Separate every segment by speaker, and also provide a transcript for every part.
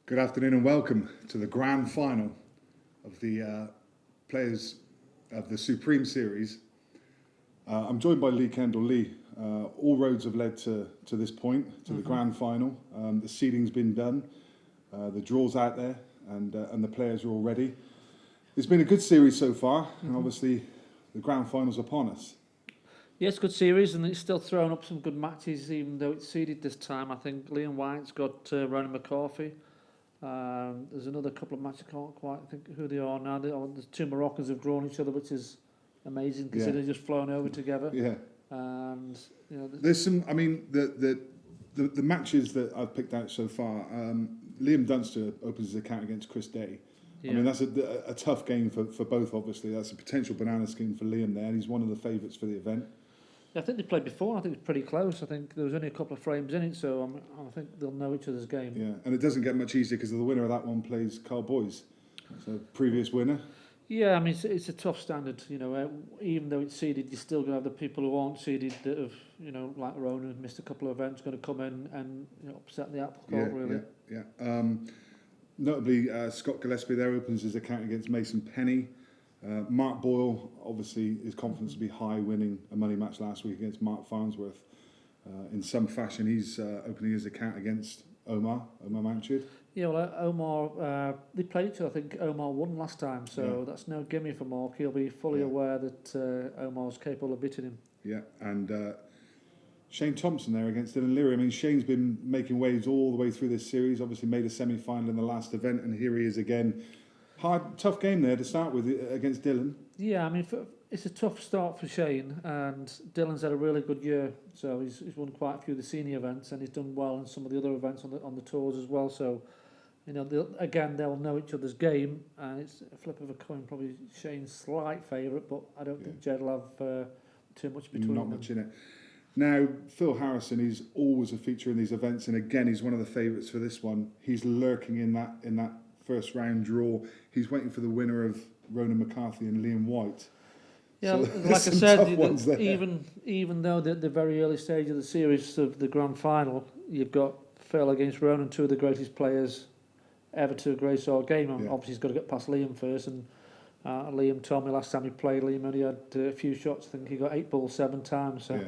Speaker 1: Good afternoon and welcome to the grand final of the players of the Supreme Series. I'm joined by Lee Kendall. Lee, all roads have led to this point, to the grand final. The seeding's been done, the draw's out there, and the players are all ready. It's been a good series so far, and obviously the grand final's upon us.
Speaker 2: Yes, good series, and it's still throwing up some good matches, even though it's seeded this time. I think Liam White's got Ronan McCarthy. There's another couple of matches, I can't quite think who they are now. The two Moroccans have drawn each other, which is amazing, considering they've just flown over together.
Speaker 1: Yeah.
Speaker 2: And you know,
Speaker 1: there's some. I mean, the matches that I've picked out so far. Liam Dunster opens his account against Chris Day. Yeah. I mean, that's a tough game for both. Obviously, that's a potential banana skin for Liam there. He's one of the favourites for the event.
Speaker 2: I think they played before. I think it was pretty close. I think there was only a couple of frames in it, so I think they'll know each other's game.
Speaker 1: Yeah, and it doesn't get much easier because the winner of that one plays Carl Boyes, so previous winner.
Speaker 2: Yeah, I mean it's a tough standard. You know, even though it's seeded, you're still going to have the people who aren't seeded that have, you know, like Ronan, missed a couple of events, going to come in and upset the apple cart really.
Speaker 1: Yeah. Notably, Scott Gillespie there opens his account against Mason Penny. Mark Boyle, obviously, his confidence will be high, winning a money match last week against Mark Farnsworth. In some fashion, he's opening his account against Omar Manchud.
Speaker 2: Yeah, well, Omar, they played each other. I think Omar won last time, so that's no gimme for Mark. He'll be fully aware that Omar's capable of beating him.
Speaker 1: Yeah, and Shane Thompson there against Dylan Leary. I mean, Shane's been making waves all the way through this series, obviously made a semi-final in the last event, and here he is again. Tough game there to start with against Dylan.
Speaker 2: Yeah, I mean, it's a tough start for Shane, and Dylan's had a really good year. So he's won quite a few of the senior events, and he's done well in some of the other events on the tours as well. So, you know, they'll know each other's game, and it's a flip of a coin. Probably Shane's slight favourite, but I don't think Jed will have too much between them.
Speaker 1: Not much in it. Now, Phil Harrison, he's always a feature in these events, and again, he's one of the favourites for this one. He's lurking in that first round draw. He's waiting for the winner of Ronan McCarthy and Liam White.
Speaker 2: Yeah, so like I said, even though the very early stage of the series of the grand final, you've got Phil against Ronan, two of the greatest players ever to grace our game. Obviously, he's got to get past Liam first, and Liam told me last time he played, Liam only had a few shots. I think he got 8 balls 7 times, so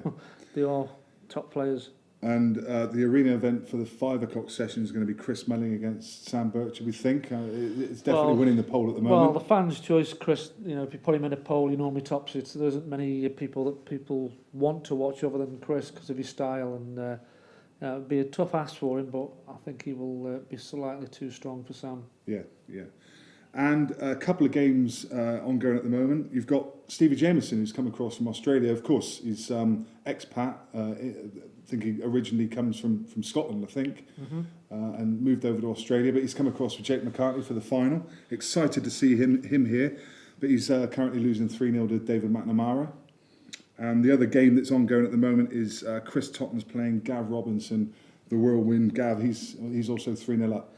Speaker 2: they are top players. And
Speaker 1: the arena event for the 5 o'clock session is going to be Chris Melling against Sam Birch, we think. It's definitely winning the poll at the moment.
Speaker 2: Well, the fans' choice, Chris, you know, if you put him in a poll, he normally tops it. So there isn't many people want to watch other than Chris because of his style. And it'd be a tough ask for him, but I think he will be slightly too strong for Sam.
Speaker 1: Yeah. And a couple of games ongoing at the moment. You've got Stevie Jameson, who's come across from Australia. Of course, he's expat. I think he originally comes from Scotland, I think, and moved over to Australia. But he's come across with Jake McCartney for the final. Excited to see him here. But he's currently losing 3-0 to David McNamara. And the other game that's ongoing at the moment is Chris Tottenham's playing Gav Robinson, the whirlwind. Gav, he's also 3-0 up.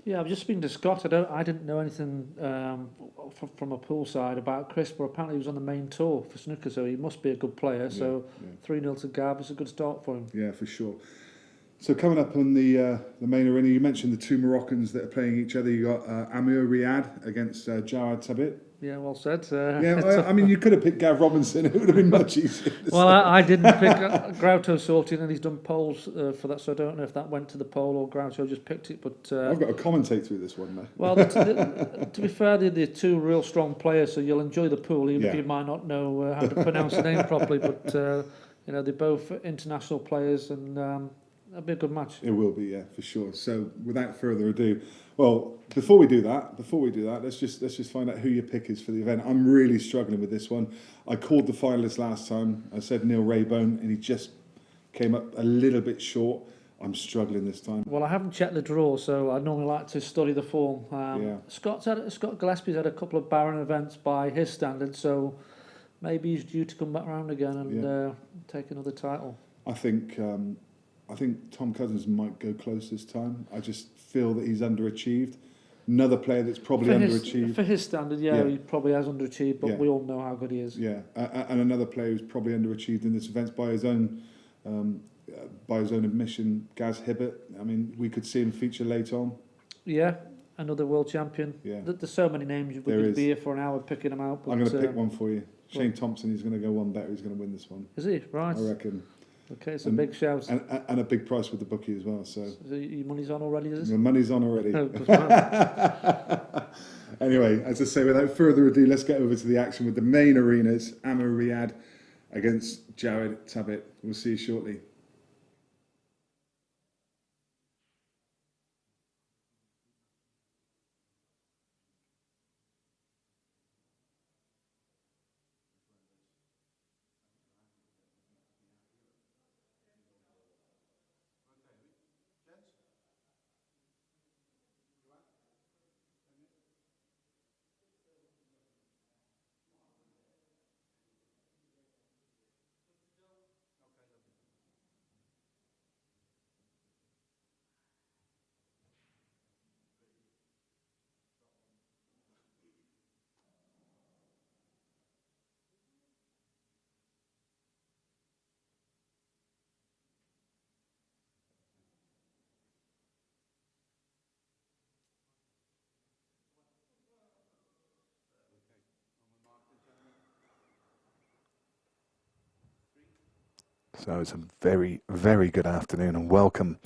Speaker 2: Yeah, I've just speaking to Scott. I didn't know anything from a pool side about Chris, but apparently he was on the main tour for snooker, so he must be a good player. So 3-0 to Gav is a good start for him. Yeah,
Speaker 1: for sure. So coming up on the main arena, you mentioned the two Moroccans that are playing each other. You got Ameur Riad against Jaouad Tabit.
Speaker 2: Yeah, well said.
Speaker 1: I mean, you could have picked Gav Robinson. It would have been much easier.
Speaker 2: Well, I didn't pick Grauto sorted, and he's done polls for that, so I don't know if that went to the poll or Grauto just picked it. But
Speaker 1: I've got to commentate through this one, though.
Speaker 2: Well, to be fair, they're two real strong players, so you'll enjoy the pool, even if you might not know how to pronounce the name properly. But you know, they're both international players, and That'd be a good match.
Speaker 1: It will be, yeah, for sure. So without further ado, well, before we do that, let's just find out who your pick is for the event. I'm really struggling with this one. I called the finalists last time. I said Neil Raybone, and he just came up a little bit short. I'm struggling this time.
Speaker 2: Well, I haven't checked the draw, so I normally like to study the form. Scott Gillespie's had a couple of barren events by his standards, so maybe he's due to come back around again and take another title.
Speaker 1: I think Tom Cousins might go close this time. I just feel that he's underachieved. Another player that's probably underachieved.
Speaker 2: For his standard, he probably has underachieved, but we all know how good he is.
Speaker 1: Yeah, and another player who's probably underachieved in this event by his own admission, Gaz Hibbert. I mean, we could see him feature late on.
Speaker 2: Yeah, another world champion.
Speaker 1: Yeah.
Speaker 2: There's so many names. We could be here for an hour picking them out. But
Speaker 1: I'm going to pick one for you. Shane Thompson is going to go one better. He's going to win this one.
Speaker 2: Is he? Right.
Speaker 1: I reckon.
Speaker 2: Okay, it's a big shout.
Speaker 1: And a big price with the bookie as well. So
Speaker 2: your money's on already, is it?
Speaker 1: The money's on already.
Speaker 2: Oh,
Speaker 1: anyway, as I say, without further ado, let's get over to the action with the main arenas. Ameur Riad against Jaouad Tabit. We'll see you shortly. So it's a very, very good afternoon and welcome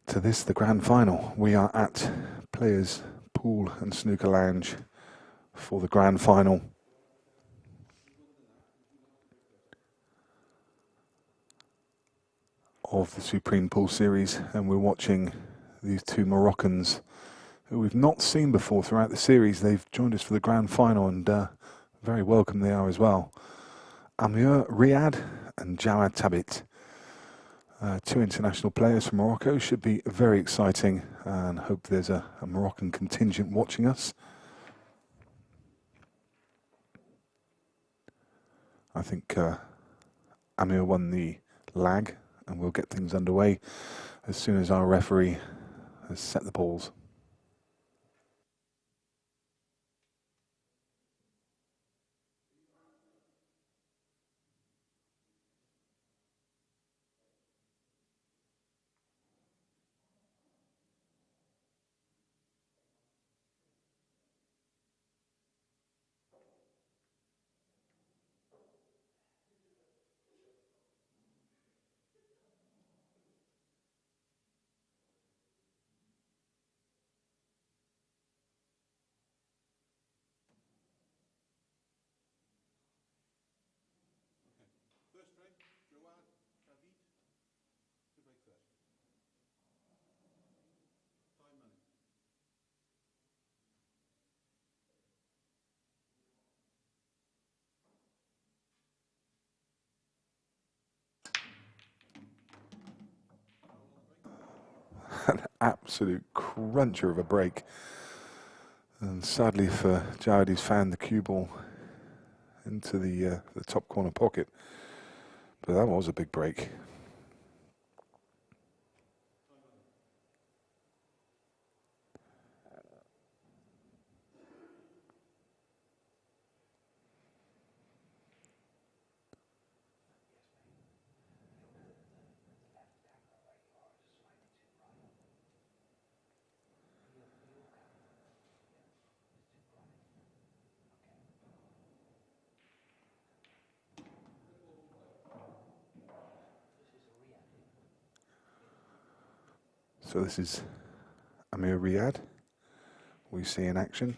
Speaker 1: to this, the grand final. We are at Players Pool and Snooker Lounge for the grand final. Of the Supreme Pool Series, and we're watching these two Moroccans who we've not seen before throughout the series. They've joined us for the grand final, and very welcome they are as well. Ameur Riad and Jaouad Tabit, two international players from Morocco. Should be very exciting, and hope there's a Moroccan contingent watching us. I think Amir won the lag, and we'll get things underway as soon as our referee has set the balls. First frame, Jaouad Tabit to break first. Time money. An absolute cruncher of a break. And sadly for Jaouad, he's found the cue ball into the top corner pocket. But that was a big break. So this is Ameur Riad, we see in action.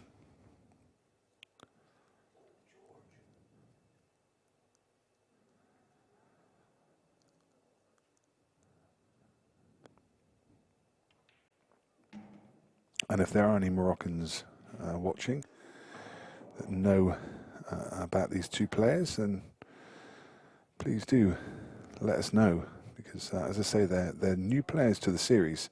Speaker 3: And if there are any Moroccans watching that know about these two players, then please do let us know, because as I say, they're new players to the series.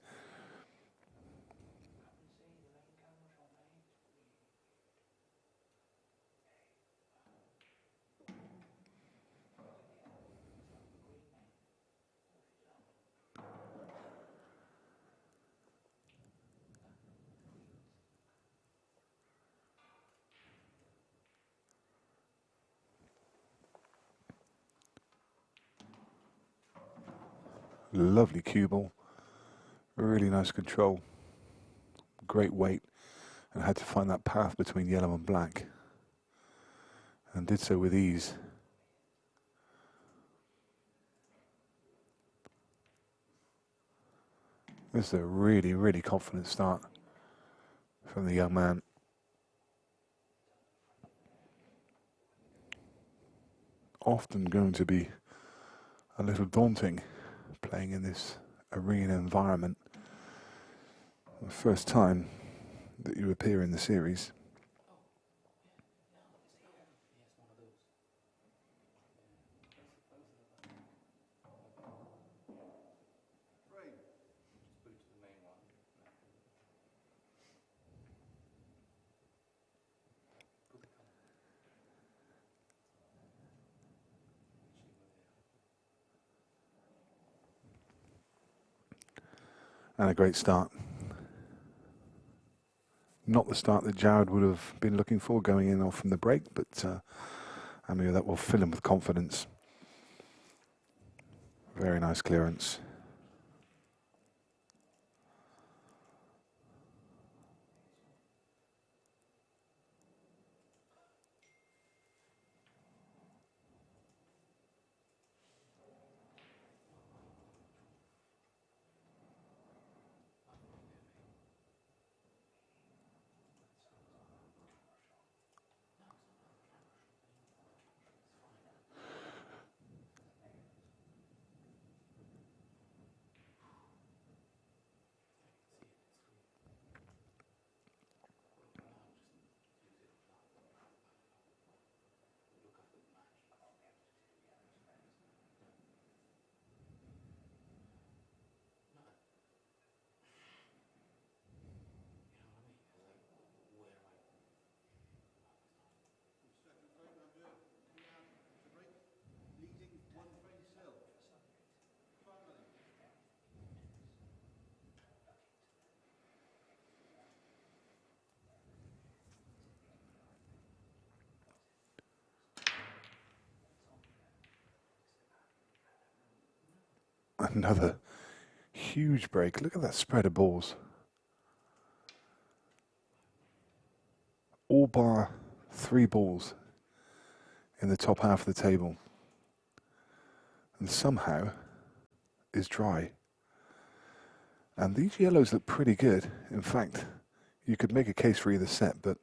Speaker 3: Lovely cue ball, really nice control, great weight, and had to find that path between yellow and black, and did so with ease. This is a really, really confident start from the young man. Often going to be a little daunting playing in this arena environment. The first time that you appear in the series. And a great start. Not the start that Jaouad would have been looking for going in off from the break, but Amir, that will fill him with confidence. Very nice clearance. Another huge break. Look at that spread of balls. All bar 3 balls in the top half of the table. And somehow is dry. And these yellows look pretty good. In fact, you could make a case for either set, but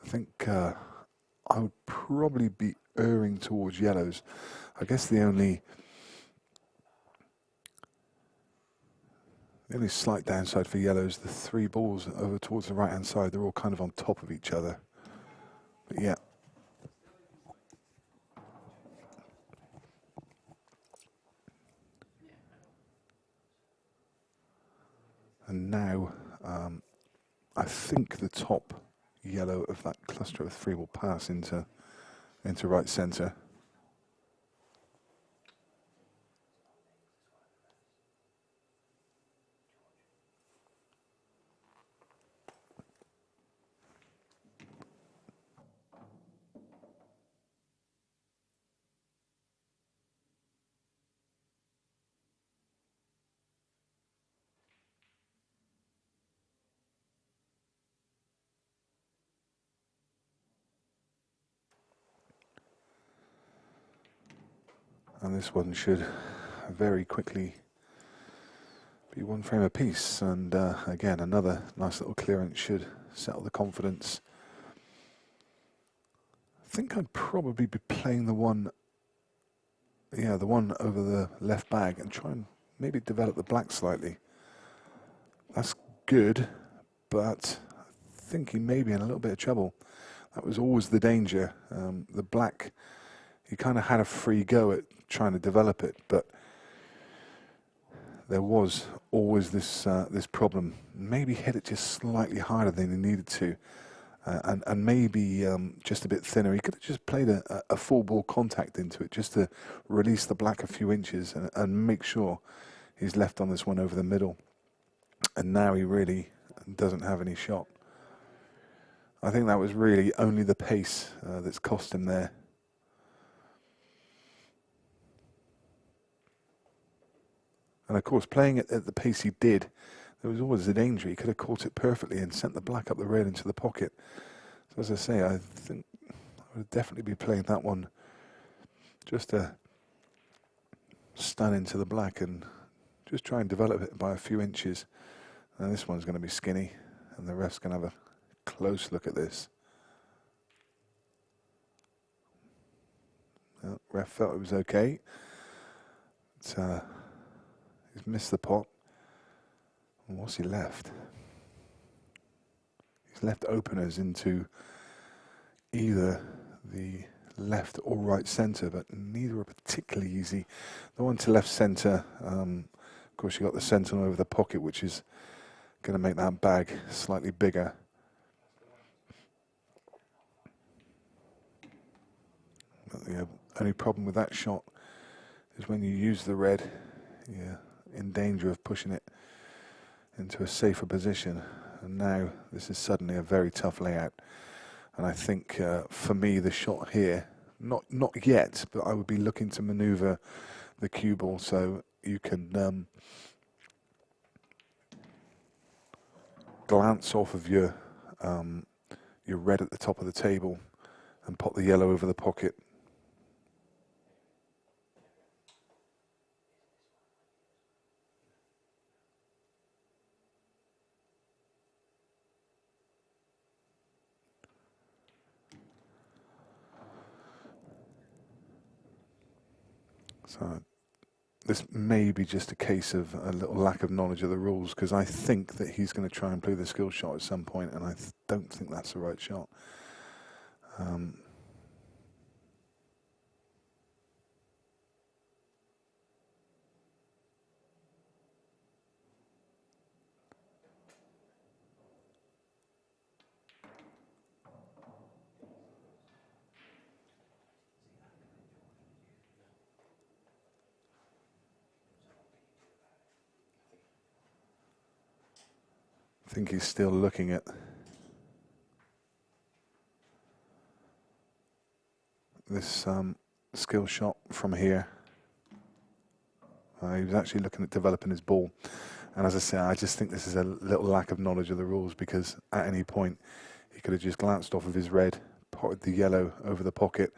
Speaker 3: I think I would probably be erring towards yellows. I guess the only slight downside for yellows, the 3 balls over towards the right hand side, they're all kind of on top of each other. But yeah. And now I think the top yellow of that cluster of 3 will pass into right centre. And this one should very quickly be 1 frame apiece. And again, another nice little clearance should settle the confidence. I think I'd probably be playing the one over the left bag and try and maybe develop the black slightly. That's good, but I think he may be in a little bit of trouble. That was always the danger. The black, he kind of had a free go at trying to develop it, but there was always this this problem. Maybe hit it just slightly harder than he needed to, and maybe just a bit thinner. He could have just played a full ball contact into it just to release the black a few inches and make sure he's left on this one over the middle. And now he really doesn't have any shot. I think that was really only the pace that's cost him there. And of course, playing it at the pace he did, there was always a danger. He could have caught it perfectly and sent the black up the rail into the pocket. So as I say, I think I would definitely be playing that one just to stun into the black and just try and develop it by a few inches. And this one's going to be skinny, and the ref's going to have a close look at this. Well, ref felt it was okay. He's missed the pot. And what's he left? He's left openers into either the left or right centre, but neither are particularly easy. The one to left centre, of course you've got the sentinel over the pocket, which is going to make that bag slightly bigger. But the only problem with that shot is when you use the red, you're in danger of pushing it into a safer position. And now this is suddenly a very tough layout. And I think for me the shot here, not yet, but I would be looking to manoeuvre the cue ball so you can glance off of your red at the top of the table and pop the yellow over the pocket. So this may be just a case of a little lack of knowledge of the rules, because I think that he's going to try and play the skill shot at some point, and I don't think that's the right shot. I think he's still looking at this skill shot from here. He was actually looking at developing his ball. And as I say, I just think this is a little lack of knowledge of the rules, because at any point he could have just glanced off of his red, potted the yellow over the pocket,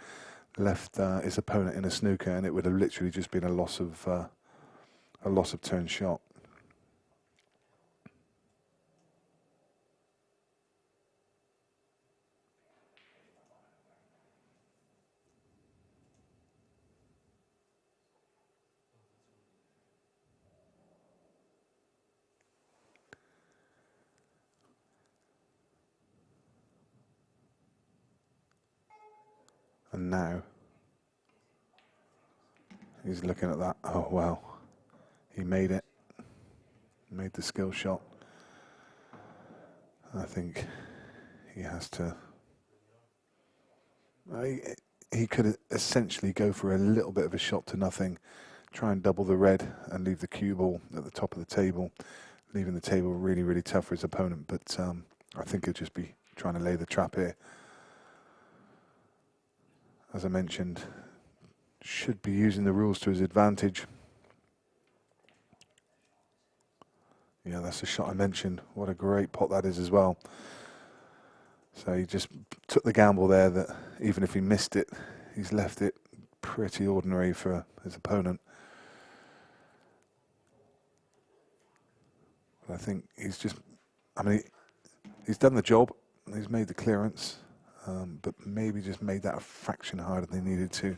Speaker 3: left his opponent in a snooker, and it would have literally just been a loss of turn shot. And now he's looking at that. Oh, wow. He made it. Made the skill shot. I think he has to... He could essentially go for a little bit of a shot to nothing, try and double the red and leave the cue ball at the top of the table, leaving the table really, really tough for his opponent. But I think he'll just be trying to lay the trap here. As I mentioned, should be using the rules to his advantage. Yeah, that's the shot I mentioned. What a great pot that is as well. So he just took the gamble there that even if he missed it, he's left it pretty ordinary for his opponent. But I think he's just, I mean, he's done the job. He's made the clearance. But maybe just made that a fraction harder than he needed to.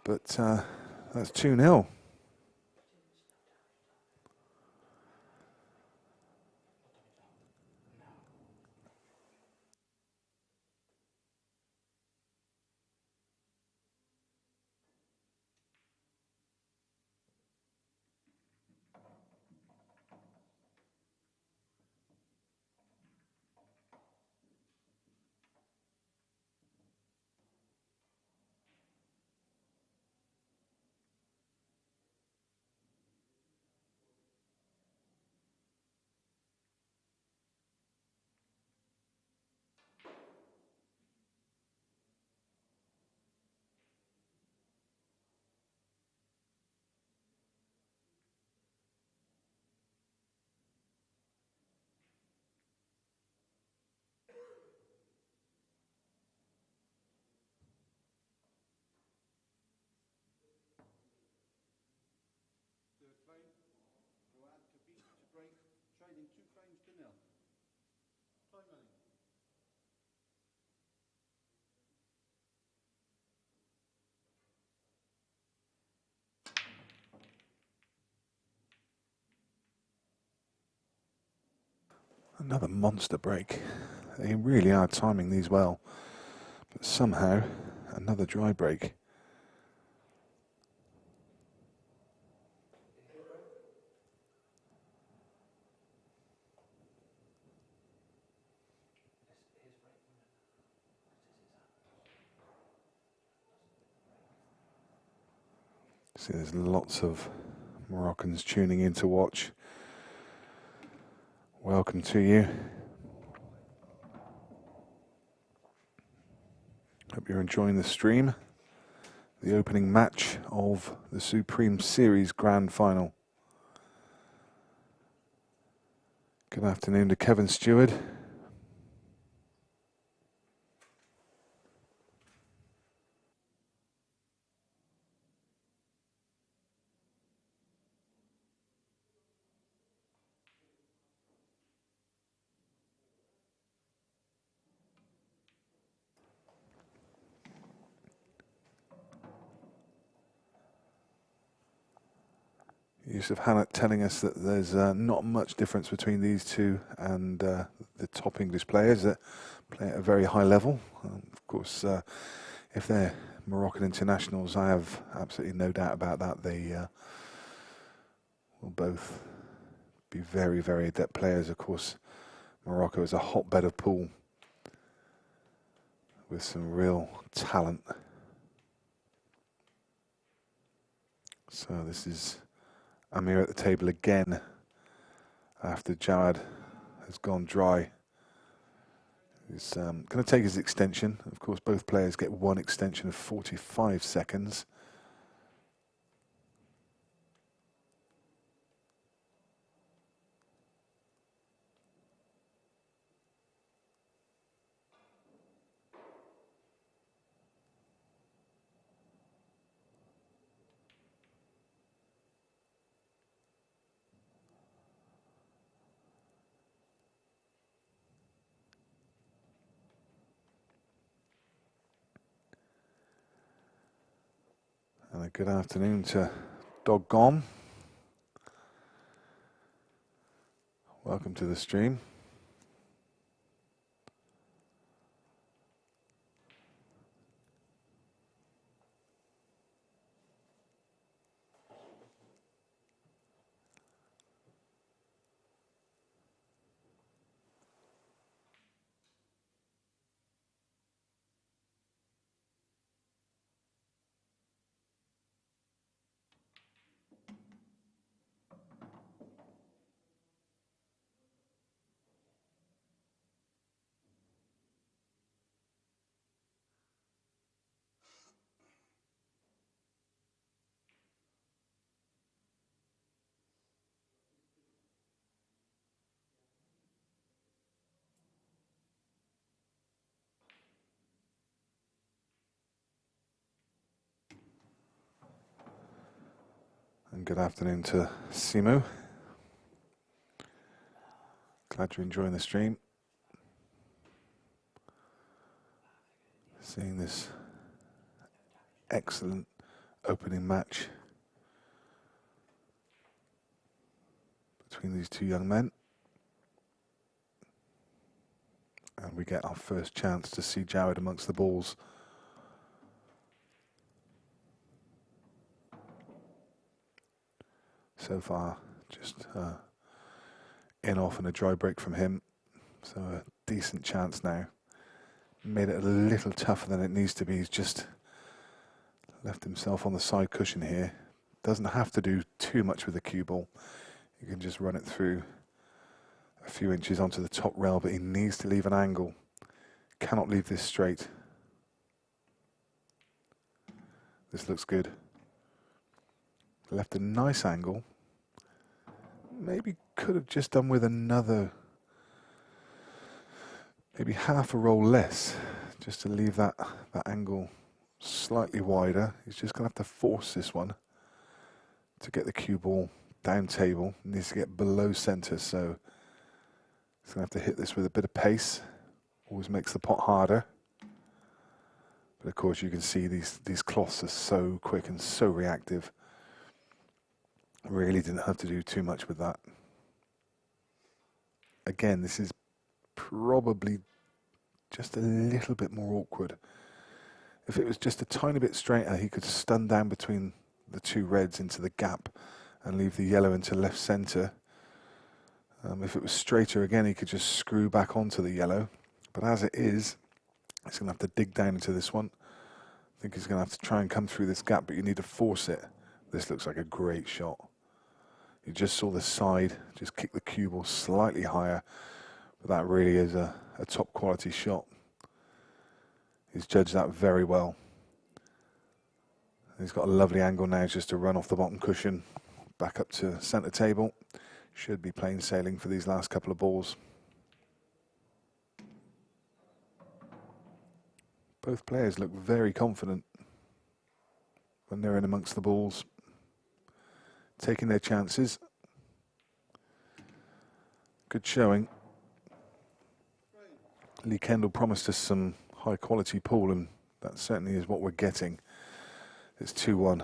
Speaker 3: But that's 2-0. Another monster break. They really are timing these well. But somehow, another dry break. See, there's lots of Moroccans tuning in to watch. Welcome to you. Hope you're enjoying the stream. The opening match of the Supreme Series Grand Final. Good afternoon to Kevin Stewart. Yusuf Hanat telling us that there's not much difference between these two and the top English players that play at a very high level. Of course, if they're Moroccan internationals, I have absolutely no doubt about that. They will both be very, very adept players. Of course, Morocco is a hotbed of pool with some real talent. So this is Amir at the table again after Jaouad has gone dry. He's going to take his extension. Of course, both players get one extension of 45 seconds. And a good afternoon to Dog Gom. Welcome to the stream. And good afternoon to Simu. Glad you're enjoying the stream. Seeing this excellent opening match between these two young men. And we get our first chance to see Jaouad amongst the balls. So far, just in off and a dry break from him. So a decent chance now. Made it a little tougher than it needs to be. He's just left himself on the side cushion here. Doesn't have to do too much with the cue ball. You can just run it through a few inches onto the top rail, but he needs to leave an angle. Cannot leave this straight. This looks good. Left a nice angle. Maybe could have just done with another, maybe half a roll less, just to leave that angle slightly wider. He's just going to have to force this one to get the cue ball down table. He needs to get below centre, so he's going to have to hit this with a bit of pace. Always makes the pot harder. But of course you can see these cloths are so quick and so reactive. Really didn't have to do too much with that. again, this is probably just a little bit more awkward. If it was just a tiny bit straighter, he could stun down between the two reds into the gap and leave the yellow into left centre. If it was straighter again, he could just screw back onto the yellow. But as it is, he's going to have to dig down into this one. I think he's going to have to try and come through this gap, but you need to force it. This looks like a great shot. You just saw the side, just kick the cue ball slightly higher, but that really is a top quality shot. He's judged that very well. He's got a lovely angle now just to run off the bottom cushion, back up to centre table. Should be plain sailing for these last couple of balls. Both players look very confident when they're in amongst the balls, taking their chances. Good showing. Lee Kendall promised us some high quality pool, and that certainly is what we're getting. It's 2-1.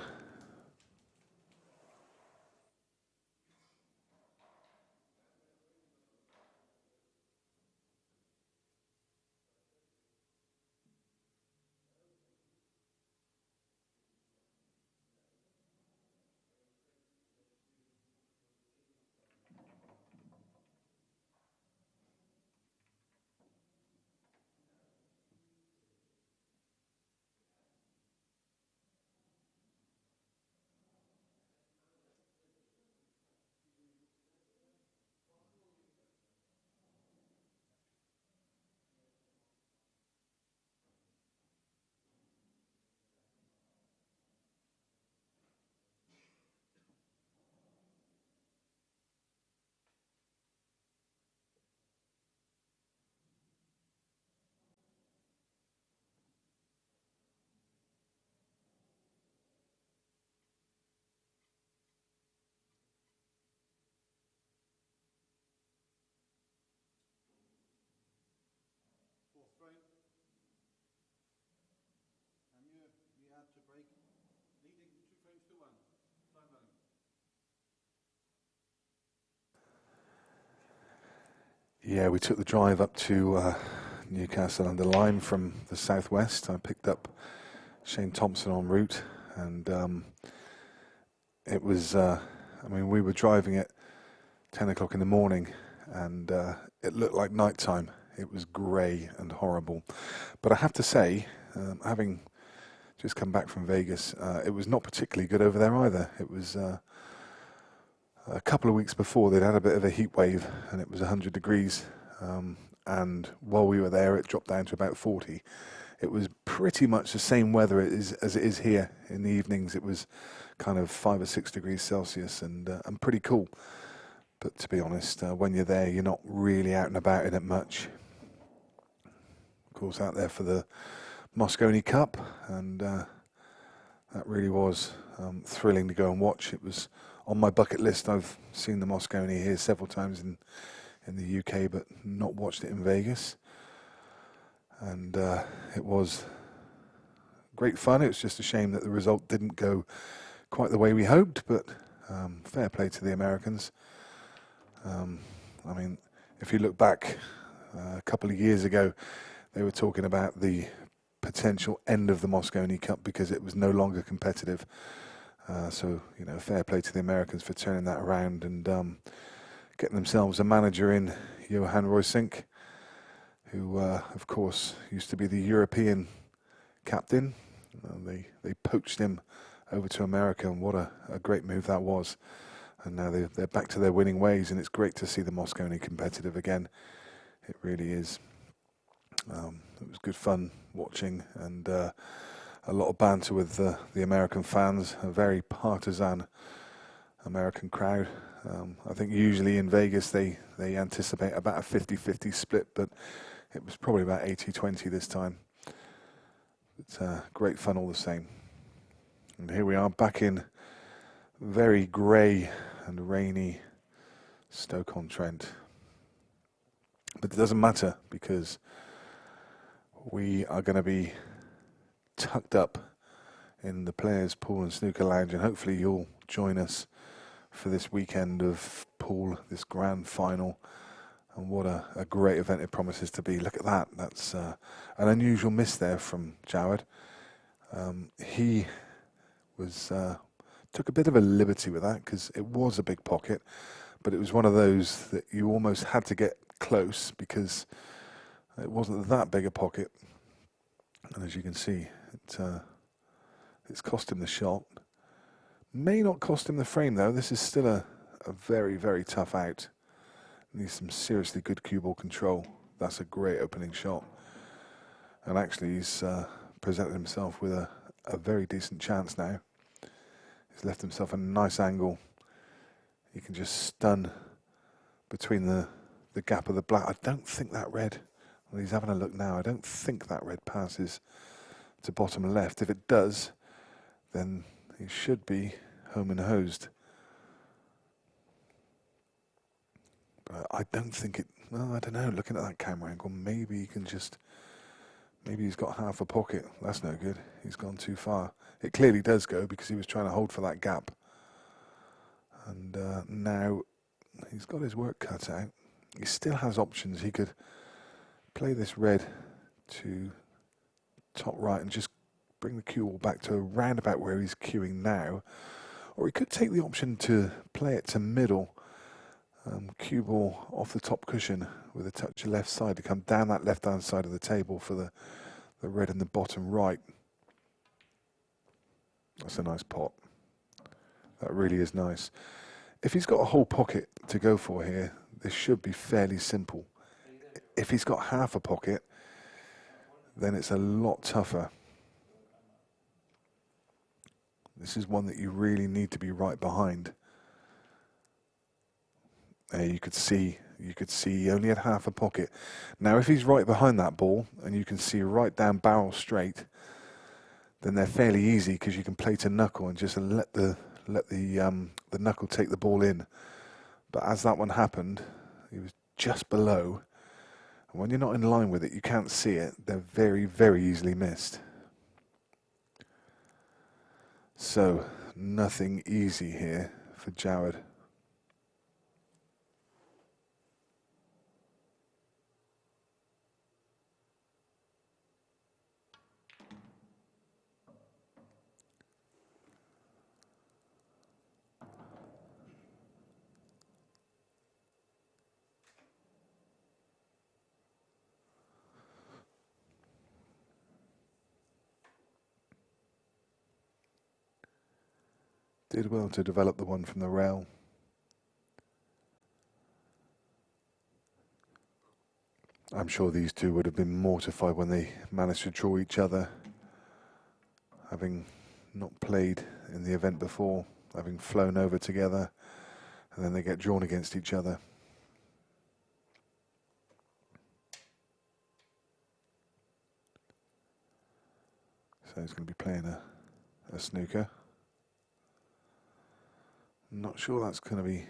Speaker 4: Ameur Riad to break, leading 2 frames to 1. Time running.
Speaker 3: Yeah, we took the drive up to Newcastle under Lyme from the southwest. I picked up Shane Thompson en route, and it was, I mean, we were driving at 10 o'clock in the morning, and it looked like night time. It was grey and horrible. But I have to say, having just come back from Vegas, it was not particularly good over there either. It was a couple of weeks before, they'd had a bit of a heat wave, and it was 100 degrees. And while we were there, it dropped down to about 40. It was pretty much the same weather as it is here in the evenings. It was kind of 5 or 6 degrees Celsius and pretty cool. But to be honest, when you're there, you're not really out and about in it much. Of course, out there for the Moscone Cup, and that really was thrilling to go and watch. It was on my bucket list. I've seen the Moscone here several times in the UK, but not watched it in Vegas. And it was great fun. It was just a shame that the result didn't go quite the way we hoped, but fair play to the Americans. I mean, if you look back a couple of years ago, they were talking about the potential end of the Moscone Cup because it was no longer competitive. So, you know, fair play to the Americans for turning that around and getting themselves a manager in Johan Roysink, who, of course, used to be the European captain. They poached him over to America, and what a great move that was. And now they're back to their winning ways, and it's great to see the Moscone competitive again. It really is. It was good fun watching, and a lot of banter with the American fans, a very partisan American crowd. I think usually in Vegas they anticipate about a 50-50 split, but it was probably about 80-20 this time. It's great fun all the same. And here we are back in very grey and rainy Stoke-on-Trent. But it doesn't matter because we are going to be tucked up in the Players Pool and Snooker Lounge, and hopefully you'll join us for this weekend of pool, this grand final. And what a great event it promises to be. Look at that. That's an unusual miss there from Jaouad. He was took a bit of a liberty with that because it was a big pocket, but it was one of those that you almost had to get close because it wasn't that big a pocket. And as you can see, it's cost him the shot. May not cost him the frame though. This is still a very, very tough out. Needs some seriously good cue ball control. That's a great opening shot. And actually he's presented himself with a very decent chance now. He's left himself a nice angle. He can just stun between the gap of the black. I don't think that red, well, he's having a look now, I don't think that red passes to bottom left. If it does, then he should be home and hosed. But I don't think it, well, I don't know, looking at that camera angle, maybe he can just, maybe he's got half a pocket. That's no good. He's gone too far. It clearly does go because he was trying to hold for that gap. And now he's got his work cut out. He still has options. He could play this red to top right and just bring the cue ball back to around about where he's cueing now. Or he could take the option to play it to middle, cue ball off the top cushion with a touch of left side to come down that left-hand side of the table for the red in the bottom right. That's a nice pot. That really is nice. If he's got a whole pocket to go for here, this should be fairly simple. If he's got half a pocket, then it's a lot tougher. This is one that you really need to be right behind. You could see he only had half a pocket. Now if he's right behind that ball and you can see right down barrel straight, then they're fairly easy because you can play to knuckle and just let the knuckle take the ball in. But as that one happened, he was just below. And when you're not in line with it, you can't see it. They're very, very easily missed. So nothing easy here for Jaouad. Did well to develop the one from the rail. I'm sure these two would have been mortified when they managed to draw each other, having not played in the event before, having flown over together, and then they get drawn against each other. So he's going to be playing a snooker. Not sure that's going to be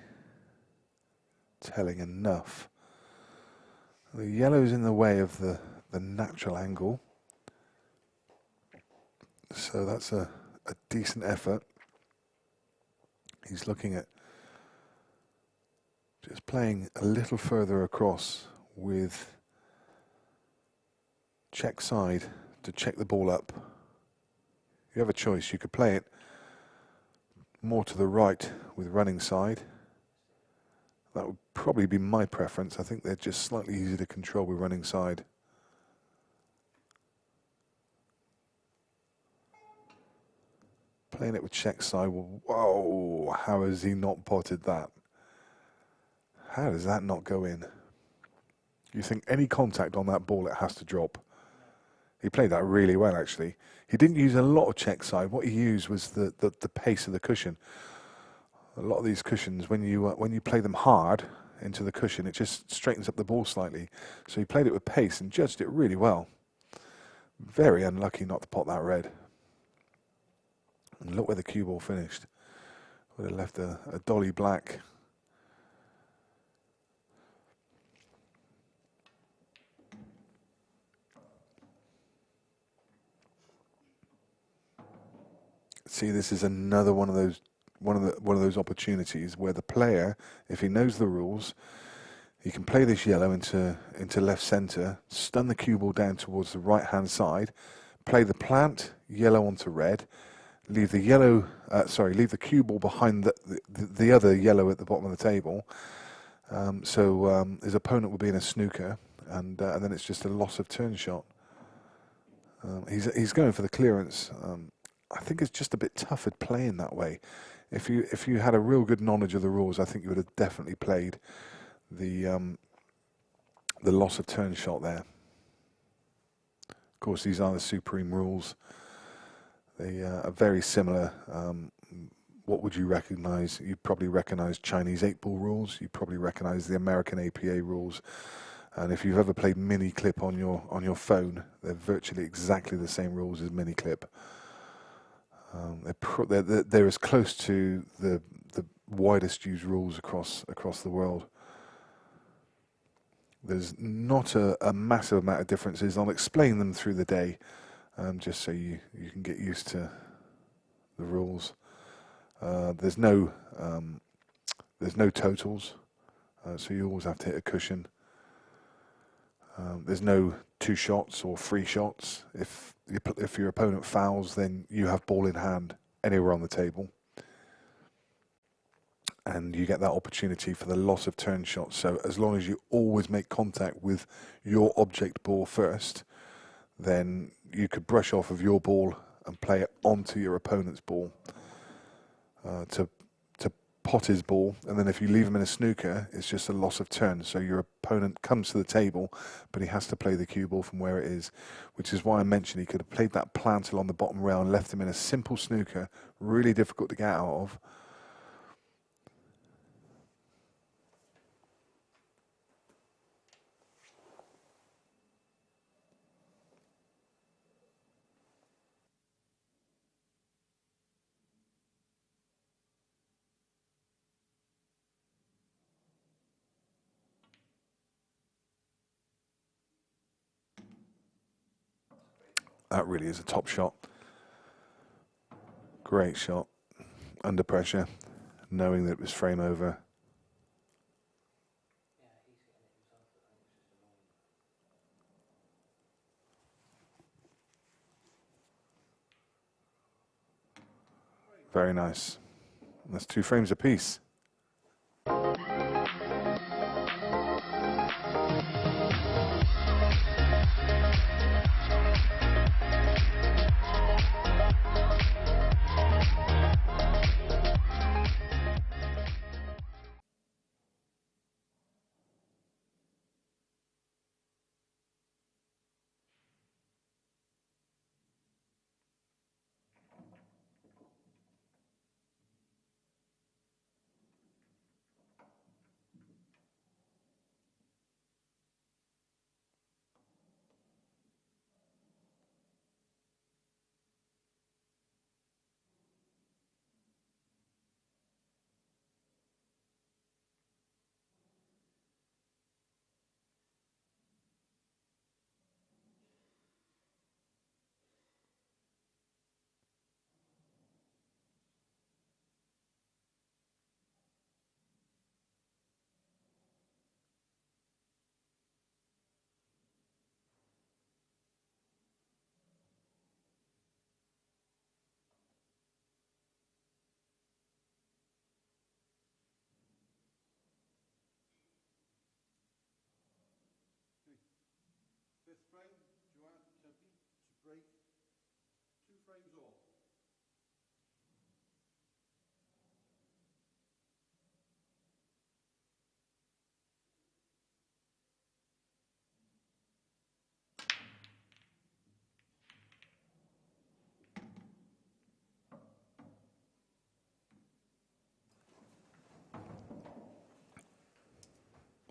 Speaker 3: telling enough. The yellow's in the way of the natural angle. So that's a decent effort. He's looking at just playing a little further across with check side to check the ball up. You have a choice. You could play it more to the right with running side. That would probably be my preference. I think they're just slightly easier to control with running side. Playing it with check side. Whoa, how has he not potted that? How does that not go in? You think any contact on that ball, it has to drop. He played that really well, actually. He didn't use a lot of check side. What he used was the pace of the cushion. A lot of these cushions, when you play them hard into the cushion, it just straightens up the ball slightly. So he played it with pace and judged it really well. Very unlucky not to pot that red. And look where the cue ball finished. Would have left a dolly black. See, this is another one of those opportunities where the player, if he knows the rules, You can play this yellow into left centre, stun the cue ball down towards the right hand side, play the plant yellow onto red, leave the leave the cue ball behind the other yellow at the bottom of the table. So his opponent will be in a snooker, and then it's just a loss of turn shot. He's going for the clearance. I think it's just a bit tougher playing that way. If you had a real good knowledge of the rules, I think you would have definitely played the loss of turn shot there. Of course, these are the supreme rules. They are very similar. What would you recognise? You'd probably recognise Chinese 8-ball rules. You'd probably recognise the American APA rules. And if you've ever played mini clip on your phone, they're virtually exactly the same rules as mini clip. They're as close to the widest used rules across the world. There's not a massive amount of differences. I'll explain them through the day, just so you can get used to the rules. There's no totals, so you always have to hit a cushion. There's no 2 shots or 3 shots. If your opponent fouls, then you have ball in hand anywhere on the table, and you get that opportunity for the loss of turn shots. So as long as you always make contact with your object ball first, then you could brush off of your ball and play it onto your opponent's ball to pot his ball, and then if you leave him in a snooker, it's just a loss of turn. So your opponent comes to the table, but he has to play the cue ball from where it is, which is why I mentioned he could have played that plantal on the bottom rail and left him in a simple snooker, really difficult to get out of. That really is a top shot. Great shot. Under pressure, knowing that it was frame over. Very nice. That's 2 frames apiece.
Speaker 4: Fifth frame, Jaouad Tabit to break 2 frames off.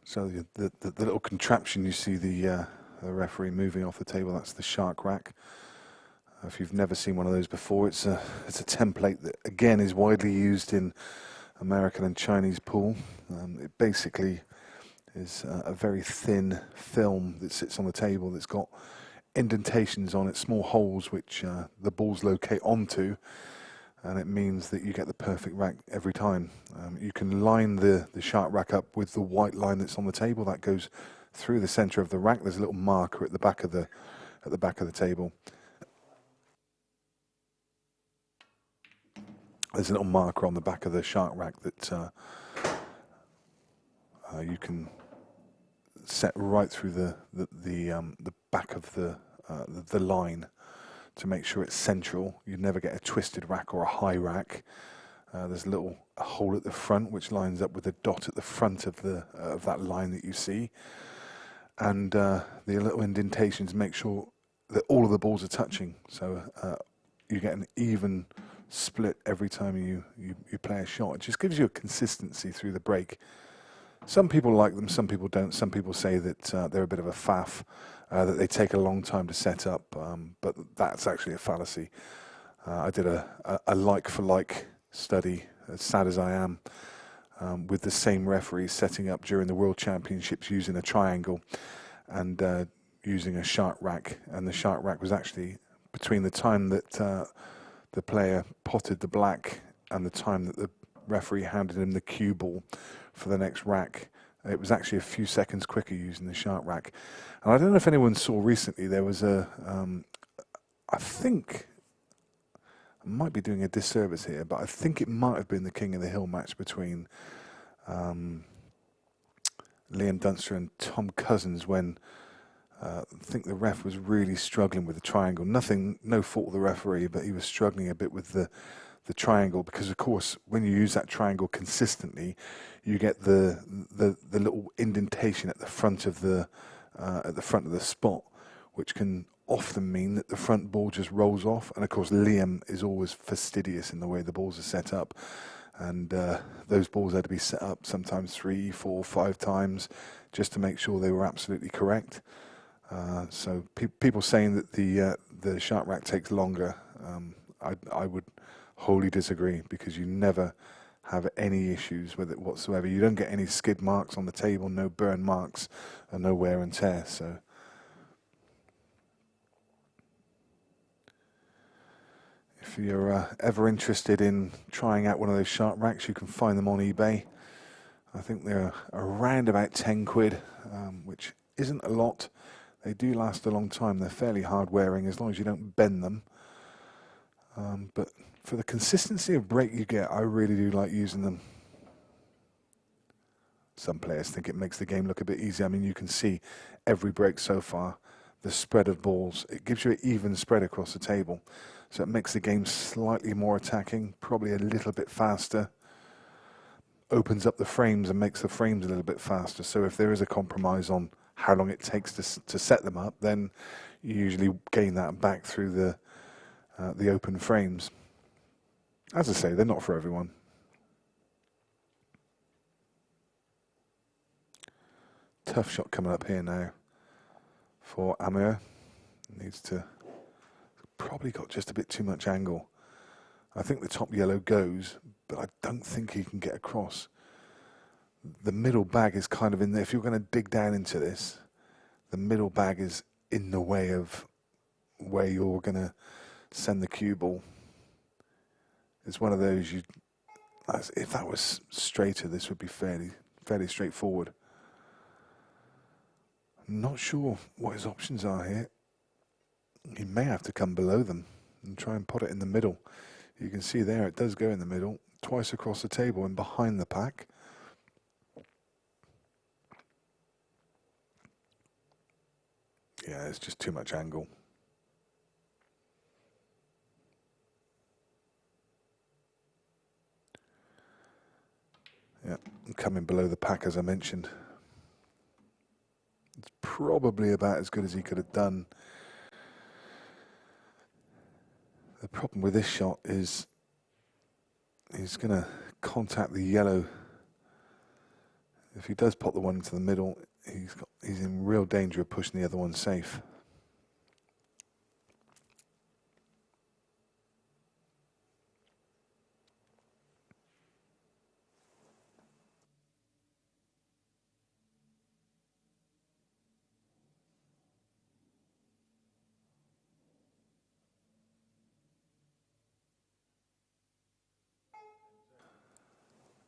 Speaker 3: So the little contraption you see the referee moving off the table, that's the shark rack. If you've never seen one of those before, it's a template that again is widely used in American and Chinese pool. It basically is a very thin film that sits on the table that's got indentations on it, small holes which the balls locate onto. and it means that you get the perfect rack every time. You can line the shark rack up with the white line that's on the table that goes through the center of the rack. There's a little marker at the back of the table. There's a little marker on the back of the shark rack that you can set right through the back of the line to make sure it's central. You never get a twisted rack or a high rack. There's a little hole at the front which lines up with a dot at the front of that line that you see, and the little indentations make sure that all of the balls are touching. So you get an even split every time you play a shot. It just gives you a consistency through the break. Some people like them, some people don't. Some people say that they're a bit of a faff, that they take a long time to set up, but that's actually a fallacy. I did a like-for-like study, as sad as I am, with the same referees setting up during the World Championships using a triangle and using a shark rack. And the shark rack was actually, between the time that the player potted the black and the time that the referee handed him the cue ball for the next rack, it was actually a few seconds quicker using the shark rack. And I don't know if anyone saw recently, there was I think, I might be doing a disservice here, but I think it might have been the King of the Hill match between Liam Dunster and Tom Cousins, when I think the ref was really struggling with the triangle. No fault of the referee, but he was struggling a bit with the triangle, because of course when you use that triangle consistently, you get the little indentation at the front of the spot, which can often mean that the front ball just rolls off. And of course Liam is always fastidious in the way the balls are set up, and those balls had to be set up sometimes 3, 4, 5 times just to make sure they were absolutely correct. So people saying that the shark rack takes longer, I would wholly disagree, because you never have any issues with it whatsoever. You don't get any skid marks on the table, no burn marks, and no wear and tear. So if you're ever interested in trying out one of those shark racks, you can find them on eBay. I think they're around about 10 quid, which isn't a lot. They do last a long time. They're fairly hard wearing as long as you don't bend them. But for the consistency of break you get, I really do like using them. Some players think it makes the game look a bit easier. I mean, you can see every break so far, the spread of balls. It gives you an even spread across the table. So it makes the game slightly more attacking, probably a little bit faster. Opens up the frames and makes the frames a little bit faster. So if there is a compromise on how long it takes to set them up, then you usually gain that back through the open frames. As I say, they're not for everyone. Tough shot coming up here now for Ameur. Needs to, probably got just a bit too much angle. I think the top yellow goes, but I don't think he can get across. The middle bag is kind of in there. If you're going to dig down into this, the middle bag is in the way of where you're going to send the cue ball. It's one of those, if that was straighter, this would be fairly straightforward. I'm not sure what his options are here. He may have to come below them and try and put it in the middle. You can see there, it does go in the middle, twice across the table and behind the pack. Yeah, it's just too much angle. Yeah, coming below the pack, as I mentioned. It's probably about as good as he could have done. The problem with this shot is he's going to contact the yellow. If he does pop the one into the middle, he's in real danger of pushing the other one safe.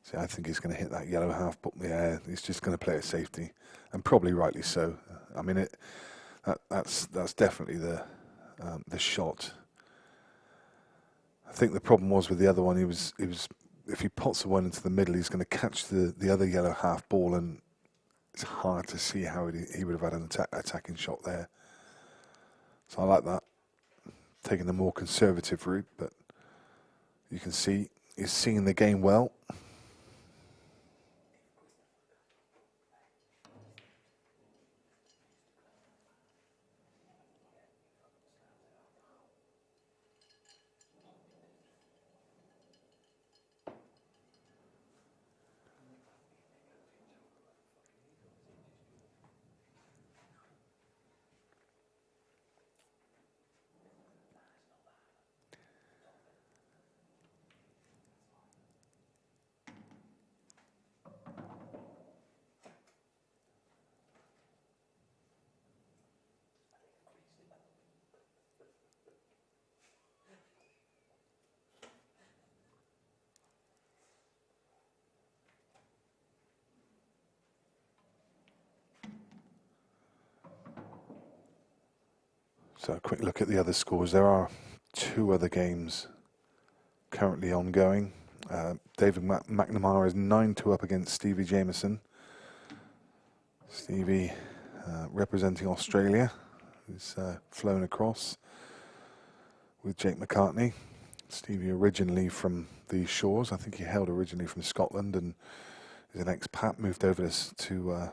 Speaker 3: See, I think he's going to hit that yellow half, but yeah, he's just going to play it safety, and probably rightly so. I mean, that's definitely the shot. I think the problem was with the other one, he was if he pots the one into the middle, he's going to catch the other yellow half ball, and it's hard to see how he would have had an attacking shot there. So I like that, taking the more conservative route, but you can see he's seeing the game well. So a quick look at the other scores. There are 2 other games currently ongoing. David McNamara is 9-2 up against Stevie Jameson. Stevie representing Australia, who's flown across with Jake McCartney. Stevie originally from these shores. I think he hailed originally from Scotland and is an expat, moved over to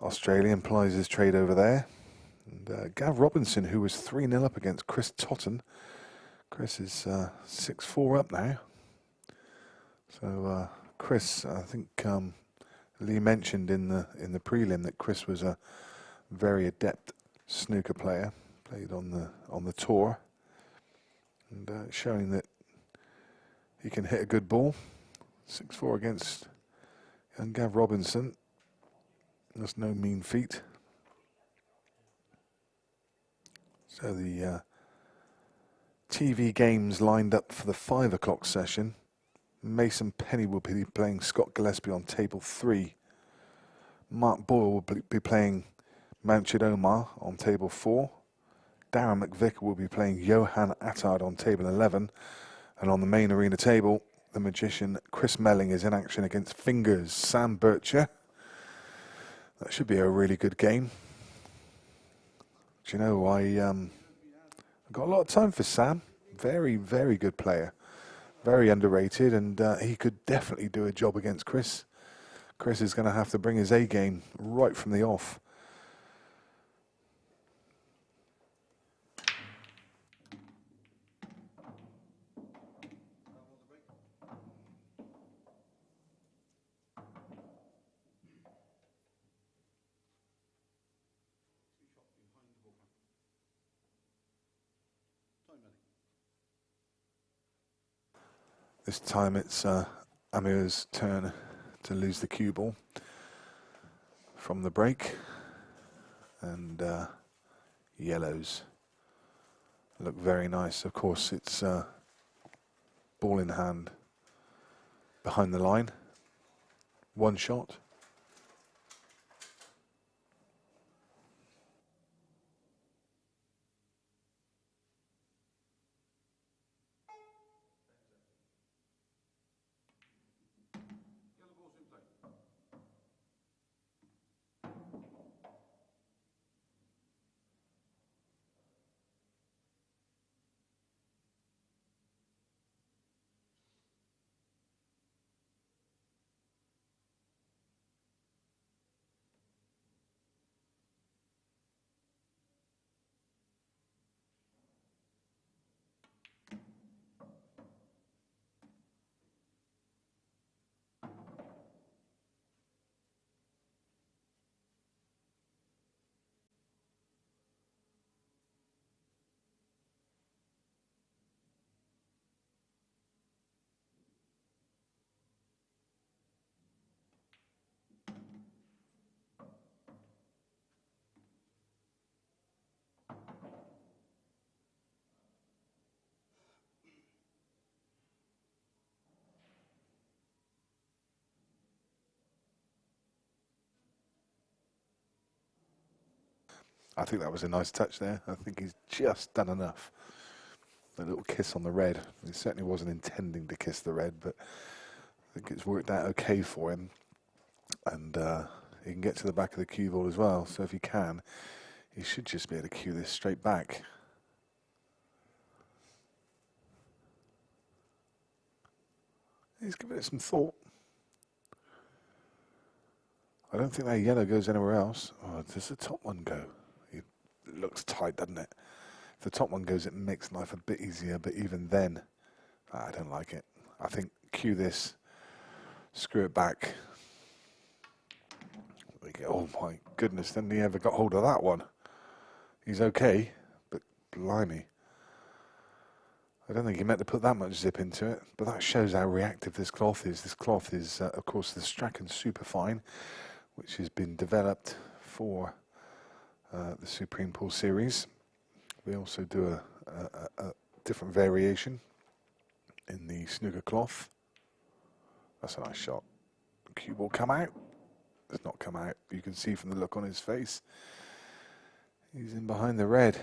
Speaker 3: Australia and plies his trade over there. And Gav Robinson, who was 3-0 up against Chris Totten. Chris is 6-4 up now. So Chris, I think Lee mentioned in the prelim that Chris was a very adept snooker player, played on the tour, and showing that he can hit a good ball. 6-4 against young Gav Robinson. That's no mean feat. So the TV games lined up for the 5 o'clock session. Mason Penny will be playing Scott Gillespie on table 3. Mark Boyle will be playing Manchid Omar on table 4. Darren McVicker will be playing Johan Attard on table 11. And on the main arena table, the magician Chris Melling is in action against Fingers Sam Bircher. That should be a really good game. Do you know, I've got a lot of time for Sam. Very, very good player. Very underrated, and he could definitely do a job against Chris. Chris is going to have to bring his A game right from the off. This time it's Amir's turn to lose the cue ball from the break, and yellows look very nice. Of course, it's ball in hand behind the line. 1 shot. I think that was a nice touch there. I think he's just done enough. A little kiss on the red. He certainly wasn't intending to kiss the red, but I think it's worked out okay for him. And he can get to the back of the cue ball as well. So if he can, he should just be able to cue this straight back. He's giving it some thought. I don't think that yellow goes anywhere else. Oh, does the top one go? It looks tight, doesn't it? If the top one goes, it makes life a bit easier, but even then, I don't like it. I think cue this, screw it back. Oh my goodness, then he ever got hold of that one. He's okay, but blimey. I don't think he meant to put that much zip into it, but that shows how reactive this cloth is. This cloth is, of course, the Strachan Superfine, which has been developed for the Supreme Pool series. We also do a different variation in the snooker cloth. That's a nice shot. The cue ball come out. Does not come out. You can see from the look on his face. He's in behind the red.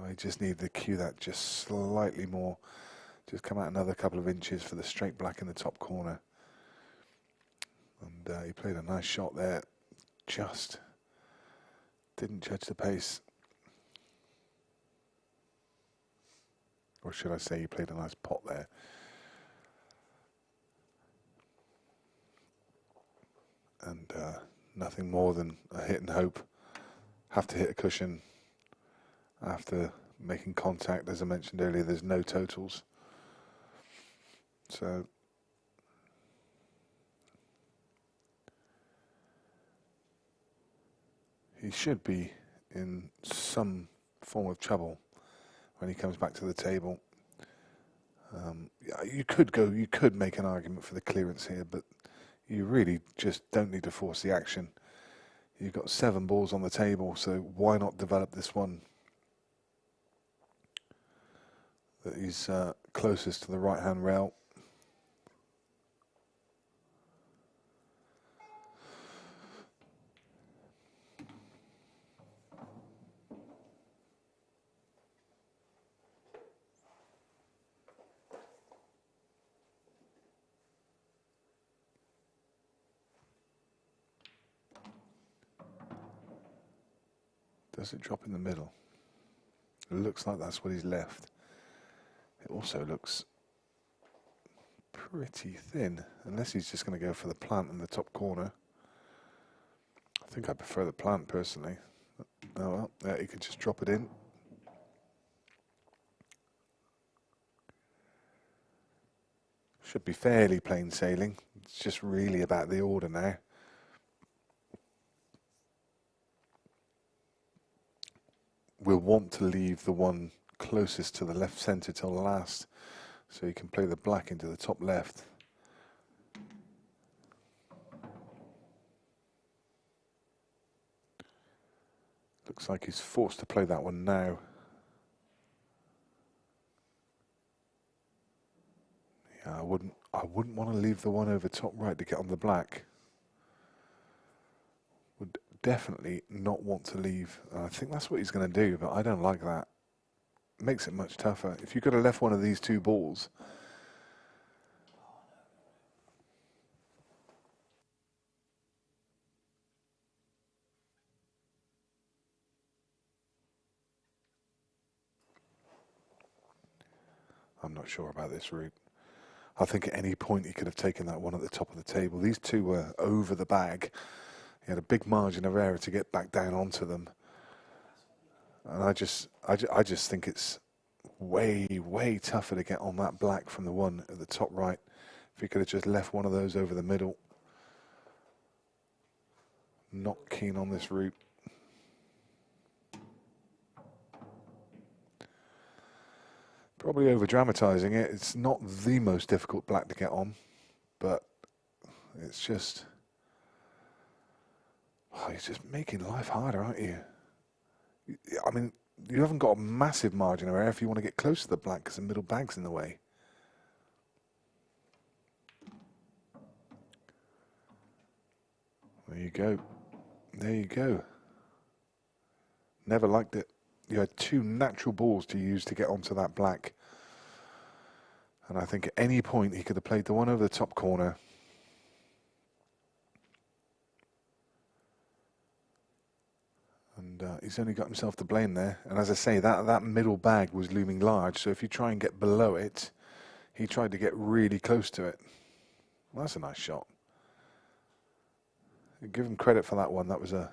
Speaker 3: I just need to cue that just slightly more. Just come out another couple of inches for the straight black in the top corner. And he played a nice shot there. Just didn't judge the pace. Or should I say he played a nice pot there. And nothing more than a hit and hope. Have to hit a cushion after making contact. As I mentioned earlier, there's no totals. So he should be in some form of trouble when he comes back to the table. You could make an argument for the clearance here, but you really just don't need to force the action. You've got 7 balls on the table, so why not develop this one that is closest to the right-hand rail? Does it drop in the middle? It looks like that's what he's left. It also looks pretty thin, unless he's just going to go for the plant in the top corner. I think I prefer the plant personally. Oh well, yeah, he could just drop it in. Should be fairly plain sailing. It's just really about the order now. We'll want to leave the one closest to the left centre till last, so you can play the black into the top left. Looks like he's forced to play that one now. Yeah, I wouldn't want to leave the one over top right to get on the black. Would definitely not want to leave. I think that's what he's going to do, but I don't like that. It makes it much tougher. If you could have left one of these 2 balls, I'm not sure about this route. I think at any point he could have taken that one at the top of the table. These 2 were over the bag. He had a big margin of error to get back down onto them. And I just think it's way tougher to get on that black from the one at the top right. If he could have just left one of those over the middle. Not keen on this route. Probably over-dramatising it. It's not the most difficult black to get on, but it's just... Oh, you're just making life harder, aren't you? I mean, you haven't got a massive margin of error if you want to get close to the black because the middle bag's in the way. There you go. There you go. Never liked it. You had two natural balls to use to get onto that black. And I think at any point he could have played the one over the top corner. And he's only got himself to blame there. And as I say, that middle bag was looming large. So if you try and get below it, he tried to get really close to it. Well, that's a nice shot. Give him credit for that one. That was a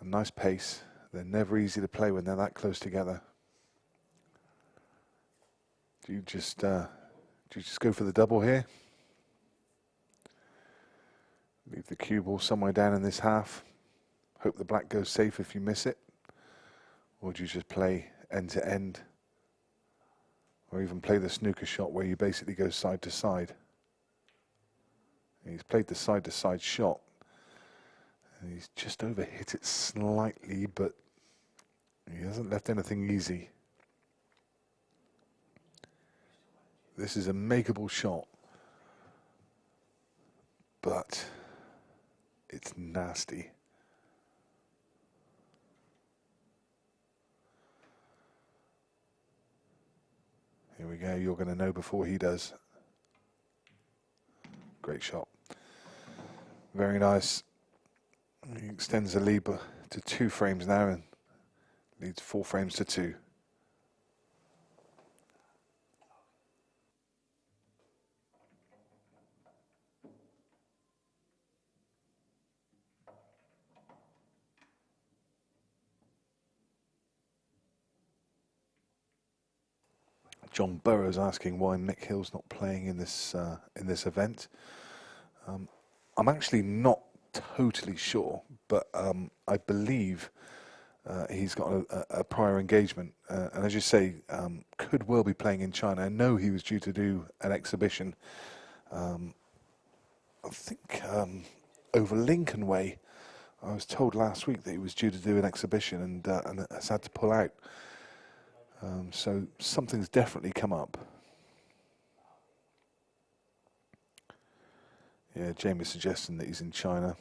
Speaker 3: nice pace. They're never easy to play when they're that close together. Do you just go for the double here? Leave the cue ball somewhere down in this half. Hope the black goes safe if you miss it. Or do you just play end to end? Or even play the snooker shot where you basically go side to side. He's played the side to side shot. And he's just over hit it slightly, but he hasn't left anything easy. This is a makeable shot, but it's nasty. Here we go, you're going to know before he does. Great shot. Very nice. He extends the lead to 2 frames now and leads 4 frames to 2. John Burrows asking why Mick Hill's not playing in this event. I'm actually not totally sure, but I believe he's got a prior engagement, and as you say, could well be playing in China. I know he was due to do an exhibition. I think over Lincoln Way. I was told last week that he was due to do an exhibition and has had to pull out. So something's definitely come up. Yeah, Jamie's suggesting that he's in China.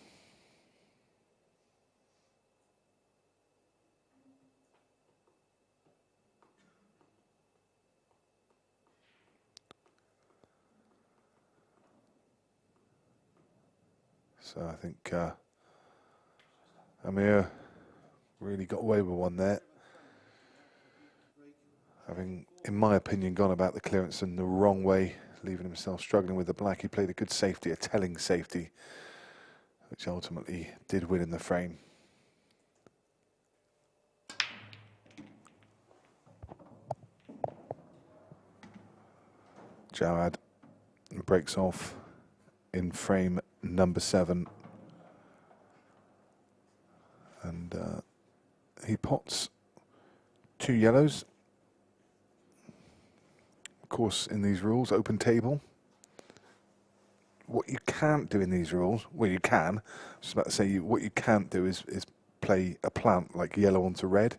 Speaker 3: So I think Amir really got away with one there. Having, in my opinion, gone about the clearance in the wrong way, leaving himself struggling with the black. He played a good safety, a telling safety, which ultimately did win in the frame. Jaouad breaks off in frame number 7. And he pots 2 yellows. Of course, in these rules, open table. What you can't do in these rules, well, you can. I was about to say, what you can't do is play a plant like yellow onto red.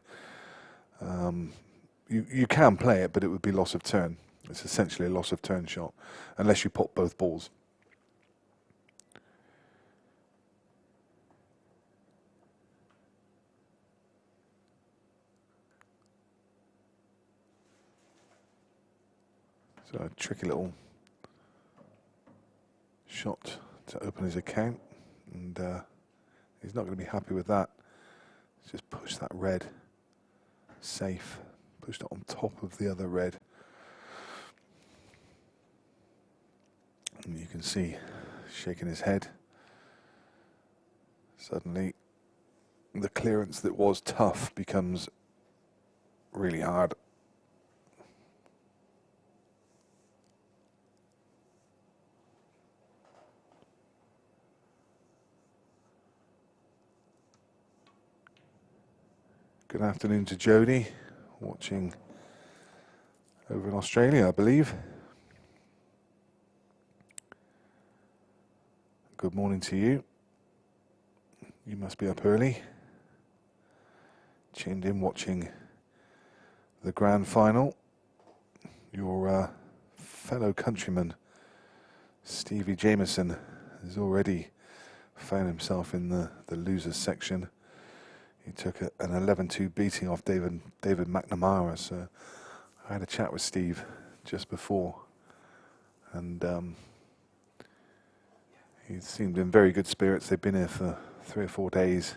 Speaker 3: You can play it, but it would be loss of turn. It's essentially a loss of turn shot, unless you pop both balls. So a tricky little shot to open his account, and he's not going to be happy with that. Just push that red safe, pushed it on top of the other red. And you can see shaking his head. Suddenly the clearance that was tough becomes really hard. Good afternoon to Jody, watching over in Australia, I believe. Good morning to you. You must be up early. Tuned in watching the grand final. Your fellow countryman, Stevie Jameson, has already found himself in the losers section. He took an 11-2 beating off David McNamara. So I had a chat with Steve just before, and he seemed in very good spirits. They've been here for 3 or 4 days,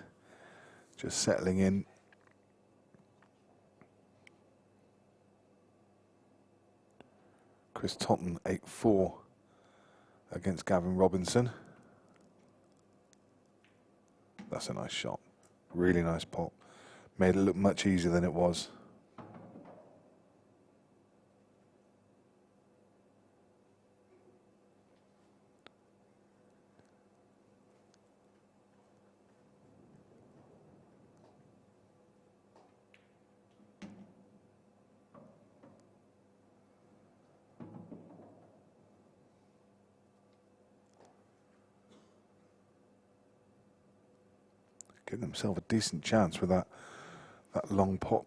Speaker 3: just settling in. Chris Totten 8-4 against Gavin Robinson. That's a nice shot. Really nice pot. Made it look much easier than it was. Giving himself a decent chance with that long pot.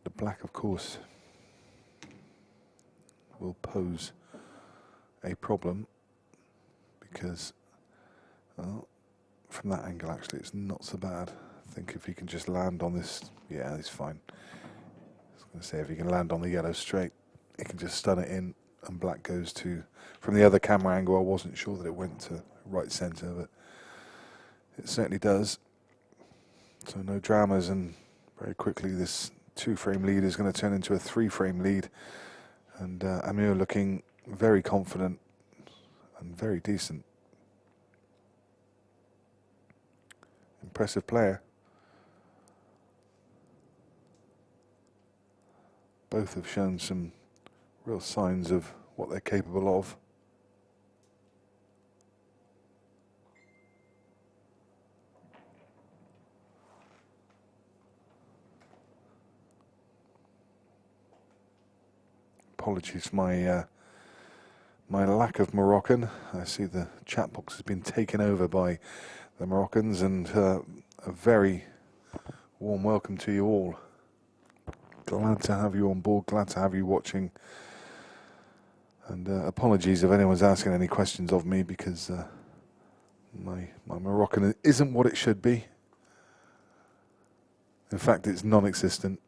Speaker 3: The black, of course, will pose a problem because, well, from that angle, actually, it's not so bad. I think if he can just land on this, yeah, he's fine. I was going to say, if he can land on the yellow straight, he can just stun it in, and black goes to, from the other camera angle, I wasn't sure that it went to right centre, but it certainly does. So no dramas, and very quickly this 2-frame lead is going to turn into a 3-frame lead, and Amir looking very confident and very decent. Impressive player. Both have shown some real signs of what they're capable of. Apologies for my lack of Moroccan. I see the chat box has been taken over by the Moroccans, and a very warm welcome to you all. Glad to have you on board, glad to have you watching. And apologies if anyone's asking any questions of me, because my Moroccan isn't what it should be. In fact, it's non-existent.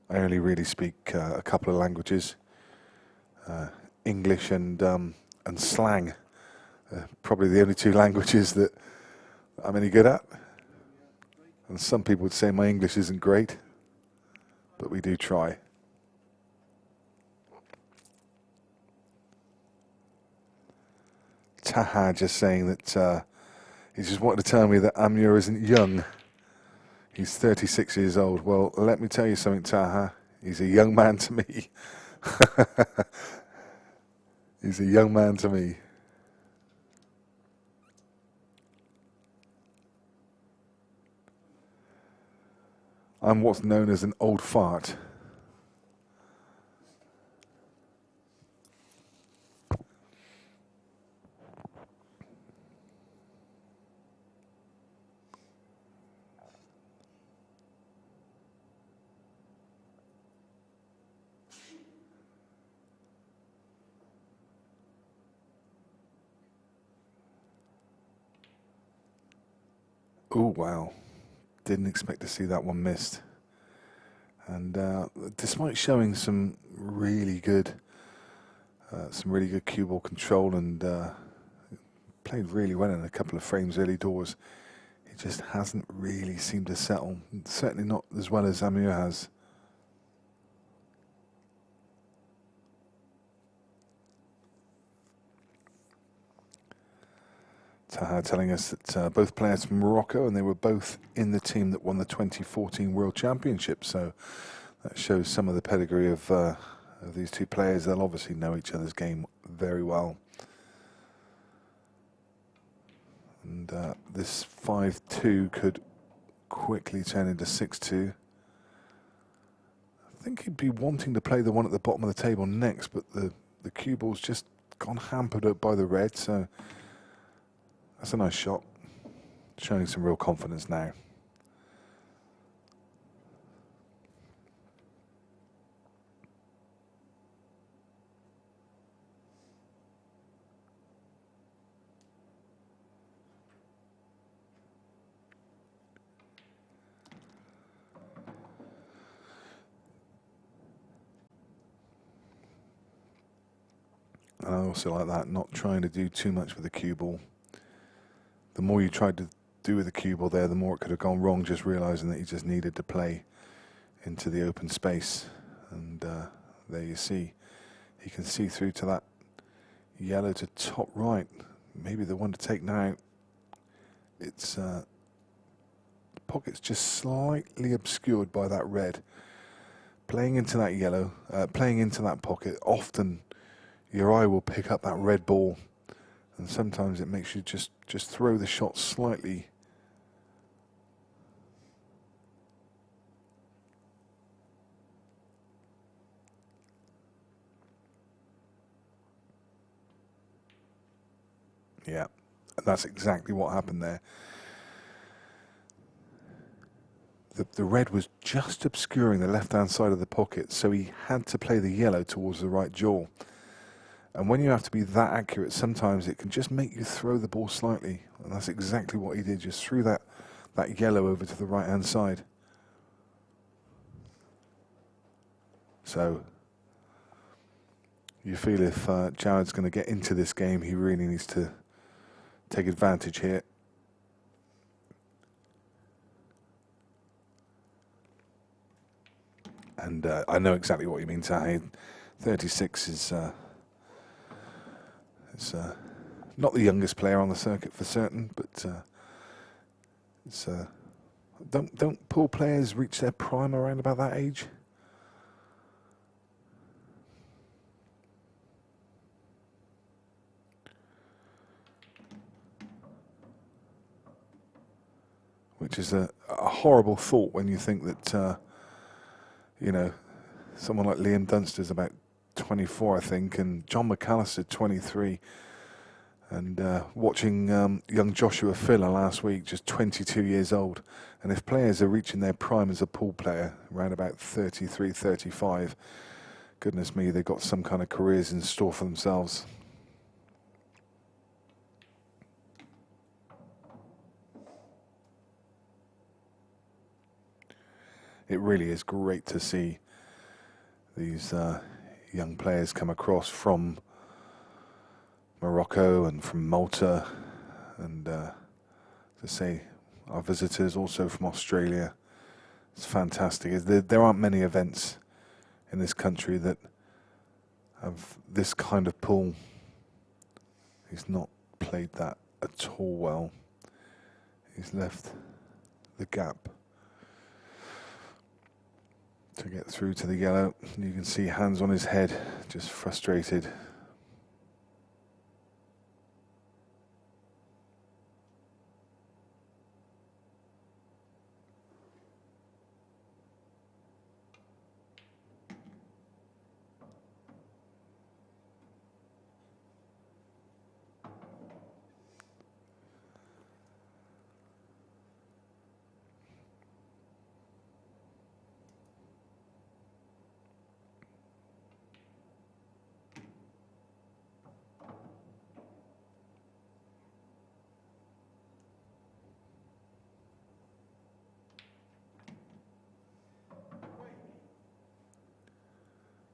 Speaker 3: I only really speak a couple of languages, English and slang. Probably the only 2 languages that I'm any good at. And some people would say my English isn't great, but we do try. Taha just saying that he just wanted to tell me that Ameur isn't young. He's 36 years old. Well, let me tell you something, Taha. He's a young man to me. He's a young man to me. I'm what's known as an old fart. Oh, wow. Didn't expect to see that one missed. And despite showing some really good cue ball control and played really well in a couple of frames early doors, it just hasn't really seemed to settle. Certainly not as well as Amir has. Taha telling us that both players from Morocco, and they were both in the team that won the 2014 World Championship. So that shows some of the pedigree of these 2 players. They'll obviously know each other's game very well. And this 5-2 could quickly turn into 6-2. I think he'd be wanting to play the one at the bottom of the table next, but the cue ball's just gone hampered up by the red, so that's a nice shot. Showing some real confidence now. And I also like that, not trying to do too much with the cue ball. The more you tried to do with the cue ball there, the more it could have gone wrong, just realising that you just needed to play into the open space. And there you see, he can see through to that yellow to top right. Maybe the one to take now. It's the pocket's just slightly obscured by that red. Playing into that yellow, playing into that pocket, often your eye will pick up that red ball, and sometimes it makes you just throw the shot slightly. Yeah, that's exactly what happened there. The red was just obscuring the left-hand side of the pocket, so he had to play the yellow towards the right jaw. And when you have to be that accurate, sometimes it can just make you throw the ball slightly. And that's exactly what he did, just threw that yellow over to the right-hand side. So you feel if Jaouad's going to get into this game, he really needs to take advantage here. And I know exactly what you mean, Tahir. 36 is not the youngest player on the circuit for certain, but don't pool players reach their prime around about that age? Which is a horrible thought when you think that, you know, someone like Liam Dunster's about 24, I think, and John McAllister, 23. And watching young Joshua Filler last week, just 22 years old. And if players are reaching their prime as a pool player, around about 33, 35, goodness me, they've got some kind of careers in store for themselves. It really is great to see these young players come across from Morocco and from Malta, and to say our visitors also from Australia. It's fantastic. There aren't many events in this country that have this kind of pool. He's not played that at all well. He's left the gap to get through to the yellow. You can see hands on his head, just frustrated.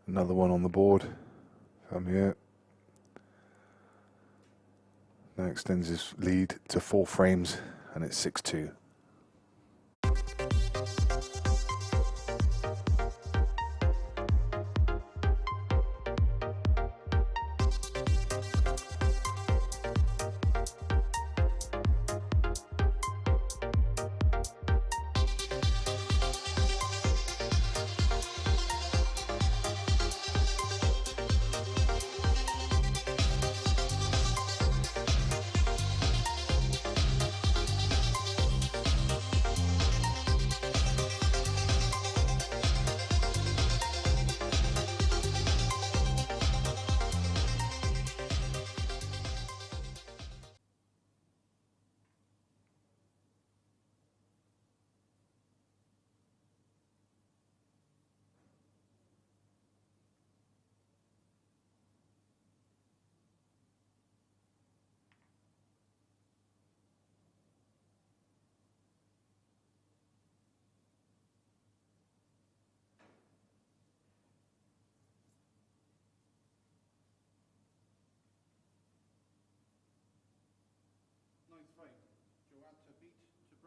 Speaker 3: Another one on the board. Amir now extends his lead to 4 frames, and it's 6-2.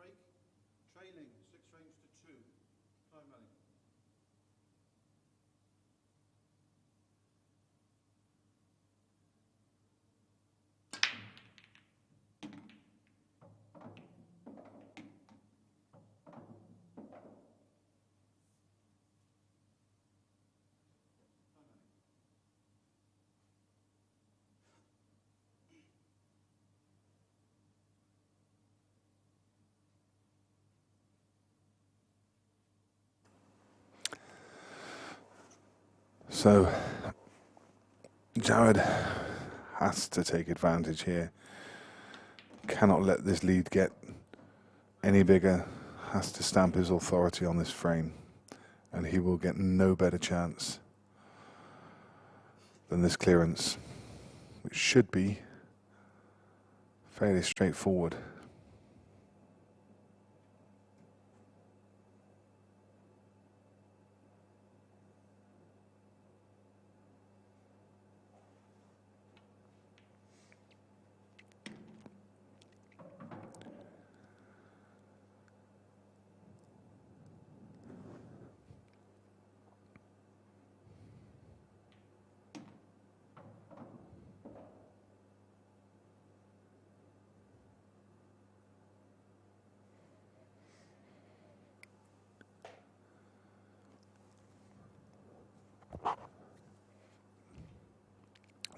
Speaker 4: break, trailing 6 frames to 2, time running.
Speaker 3: So Jaouad has to take advantage here. Cannot let this lead get any bigger. Has to stamp his authority on this frame, and he will get no better chance than this clearance, which should be fairly straightforward.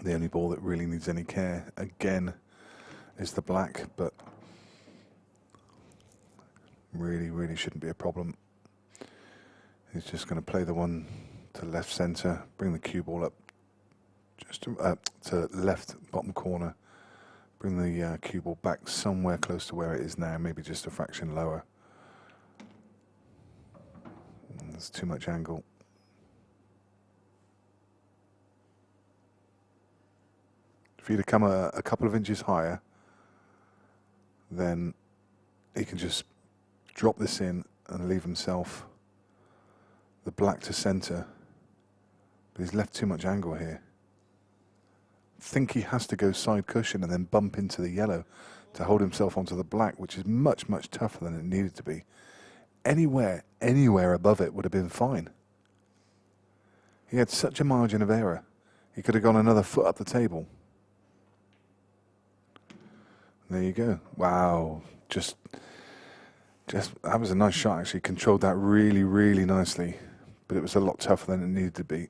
Speaker 3: The only ball that really needs any care, again, is the black, but really shouldn't be a problem. He's just going to play the one to left centre, bring the cue ball up just to left bottom corner, bring the cue ball back somewhere close to where it is now, maybe just a fraction lower. There's too much angle. If he'd have come a couple of inches higher, then he can just drop this in and leave himself the black to centre. But he's left too much angle here. I think he has to go side cushion and then bump into the yellow to hold himself onto the black, which is much tougher than it needed to be. Anywhere above it would have been fine. He had such a margin of error. He could have gone another foot up the table. There you go. Wow. Just that was a nice shot, actually. Controlled that really nicely. But it was a lot tougher than it needed to be.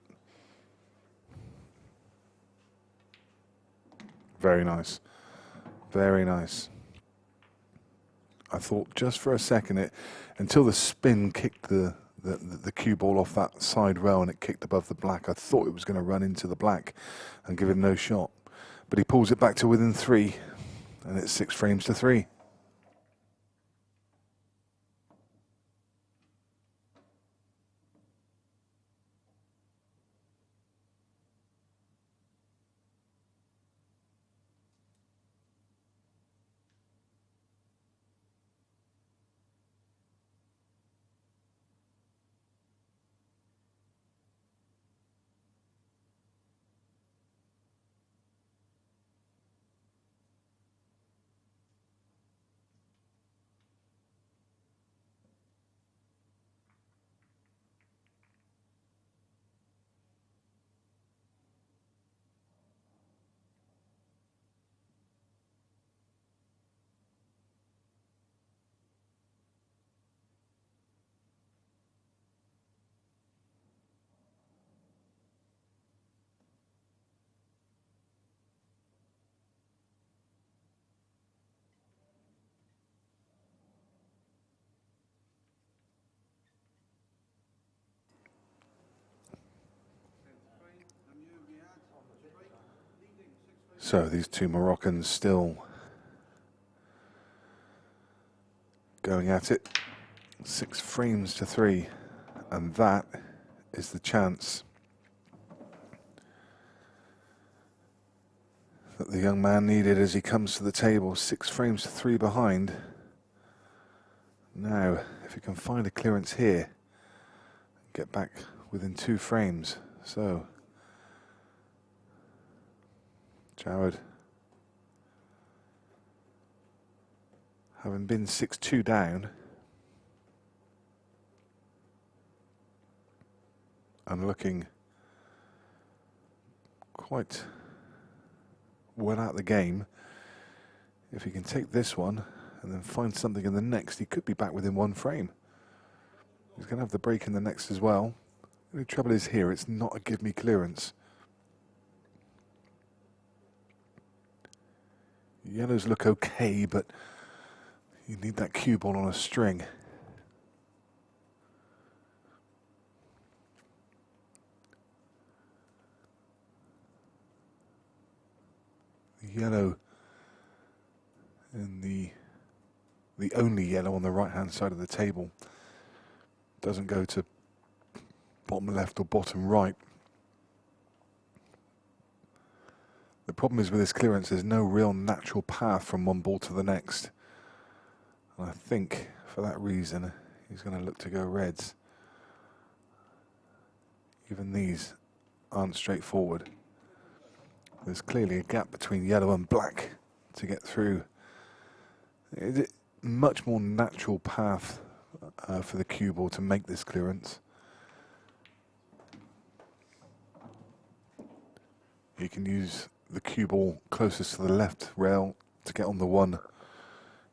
Speaker 3: Very nice. Very nice. I thought just for a second, until the spin kicked the cue ball off that side rail and it kicked above the black, I thought it was going to run into the black and give it no shot. But he pulls it back to within 3. And it's 6 frames to 3.
Speaker 4: Ameur Riad to break, leading 6 frames.
Speaker 3: So these two Moroccans still going at it. 6 frames to 3. And that is the chance that the young man needed as he comes to the table. 6 frames to 3 behind. Now, if he can find a clearance here, get back within 2 frames. So, Jaouad having been 6-2 down, and looking quite well out of the game. If he can take this one and then find something in the next, he could be back within one frame. He's going to have the break in the next as well. The trouble is here, it's not a give me clearance. Yellows look okay, but you need that cue ball on a string. Yellow and the only yellow on the right hand side of the table doesn't go to bottom left or bottom right. The problem is with this clearance, there's no real natural path from one ball to the next. And I think for that reason, he's going to look to go reds. Even these aren't straightforward. There's clearly a gap between yellow and black to get through. It's a much more natural path for the cue ball to make this clearance. You can use the cue ball closest to the left rail to get on the one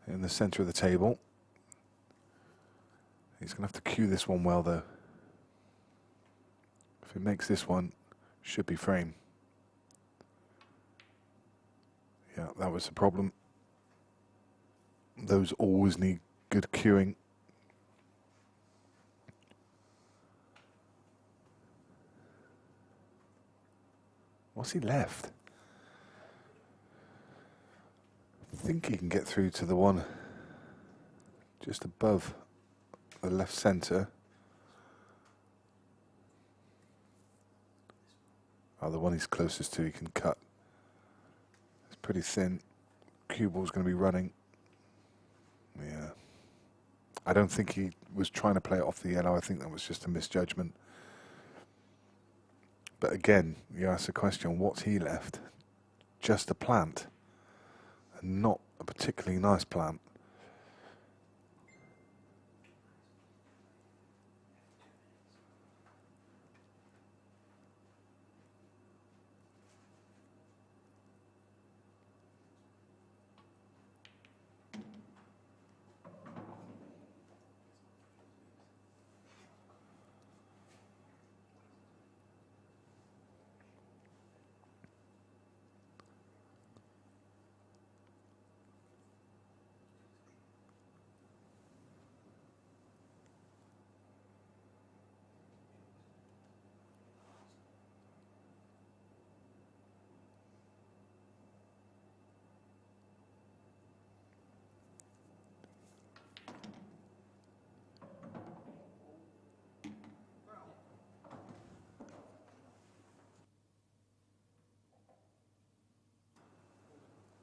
Speaker 3: in the center of the table. He's going to have to cue this one well though. If he makes this one, should be frame. Yeah, that was the problem. Those always need good cueing. What's he left? I think he can get through to the one just above the left center. Oh, the one he's closest to he can cut. It's pretty thin. Cue ball's going to be running. Yeah. I don't think he was trying to play it off the yellow. I think that was just a misjudgment. But again, you ask the question, what's he left? Just a plant. And not a particularly nice plant.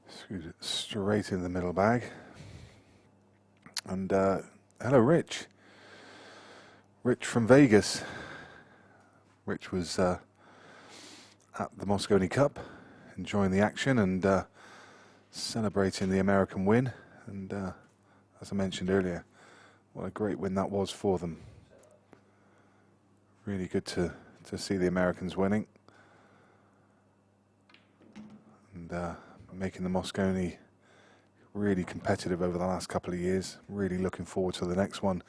Speaker 3: Screwed it straight in the middle bag. And hello, Rich. Rich from Vegas. Rich was at the Moscone Cup, enjoying the action and celebrating the American win. And as I mentioned earlier, what a great win that was for them. Really good to see the Americans winning. And making the Moscone really competitive over the last couple of years. Really looking forward to the next one.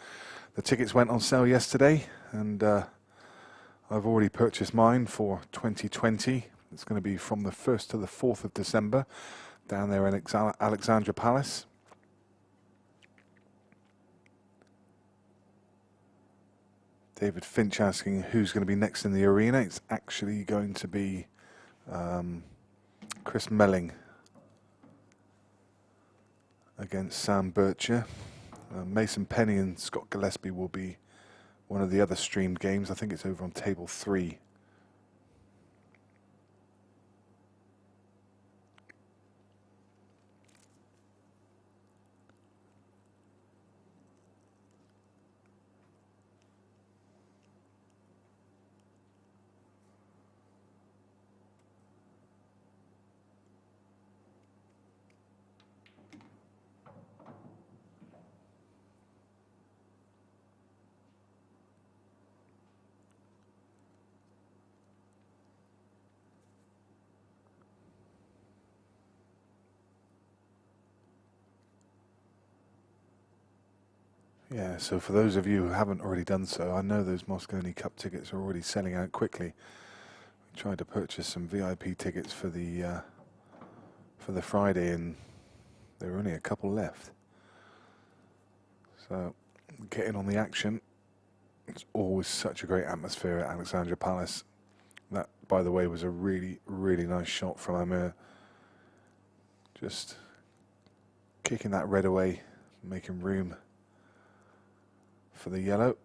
Speaker 3: The tickets went on sale yesterday, and I've already purchased mine for 2020. It's going to be from the 1st to the 4th of December down there in Alexandra Palace. David Finch asking who's going to be next in the arena. It's actually going to be Chris Melling against Sam Bircher. Mason Penny and Scott Gillespie will be one of the other streamed games. I think it's over on table 3. Yeah, so for those of you who haven't already done so, I know those Mosconi Cup tickets are already selling out quickly. We tried to purchase some VIP tickets for the Friday, and there were only a couple left. So getting on the action. It's always such a great atmosphere at Alexandra Palace. That, by the way, was a really, really nice shot from Ameur. Just kicking that red away, making room for the yellow.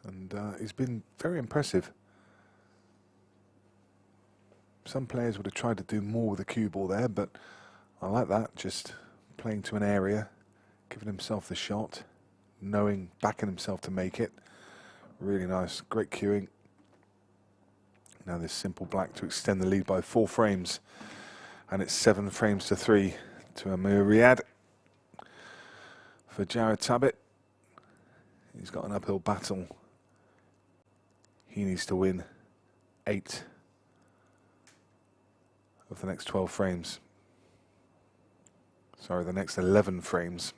Speaker 3: And he's been very impressive. Some players would have tried to do more with the cue ball there, but I like that, just playing to an area, giving himself the shot, backing himself to make it. Really nice, great cueing. Now this simple black to extend the lead by 4 frames. And it's 7 frames to 3 to Ameur Riad. For Jaouad Tabit, he's got an uphill battle. He needs to win 8 of the next 12 frames. Sorry, the next 11 frames.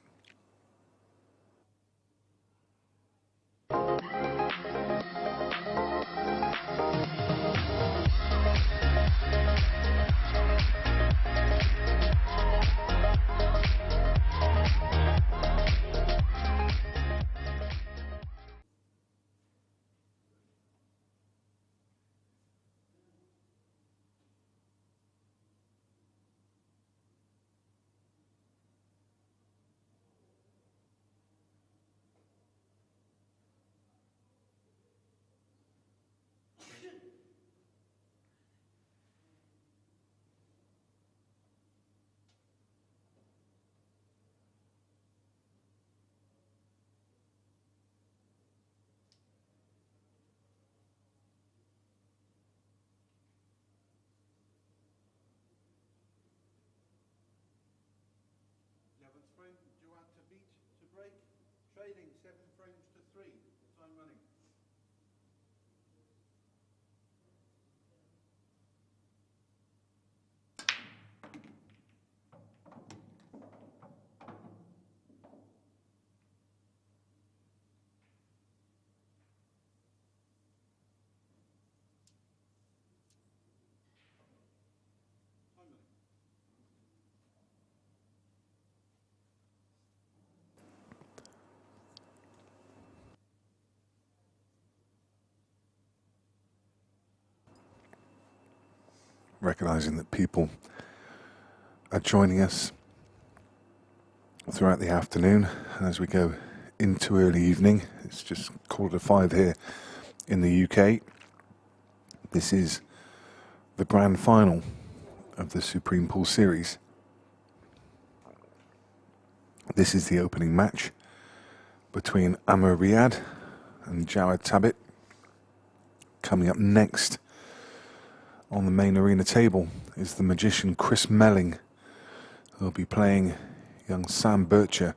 Speaker 4: Frame, Jaouad Tabit to break, trailing 7 frames to 3, time running.
Speaker 3: Recognizing that people are joining us throughout the afternoon, and as we go into early evening, it's just 4:45 here in the UK. This is the grand final of the Supreme Pool Series. This is the opening match between Ameur Riad and Jaouad Tabit. Coming up next on the main arena table is the magician Chris Melling, who'll be playing young Sam Bircher.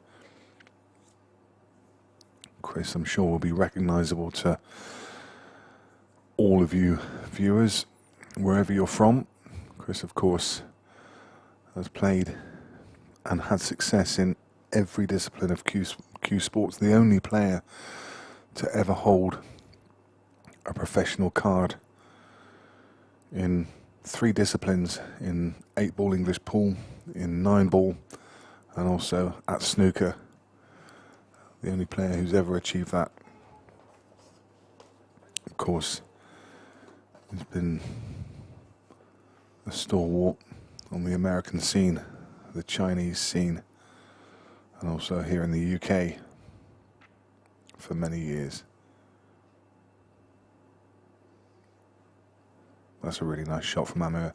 Speaker 3: Chris, I'm sure, will be recognizable to all of you viewers, wherever you're from. Chris, of course, has played and had success in every discipline of cue sports. The only player to ever hold a professional card in 3 disciplines, in 8-ball English pool, in 9-ball, and also at snooker. The only player who's ever achieved that. Of course, he's been a stalwart on the American scene, the Chinese scene, and also here in the UK for many years. That's a really nice shot from Ameur.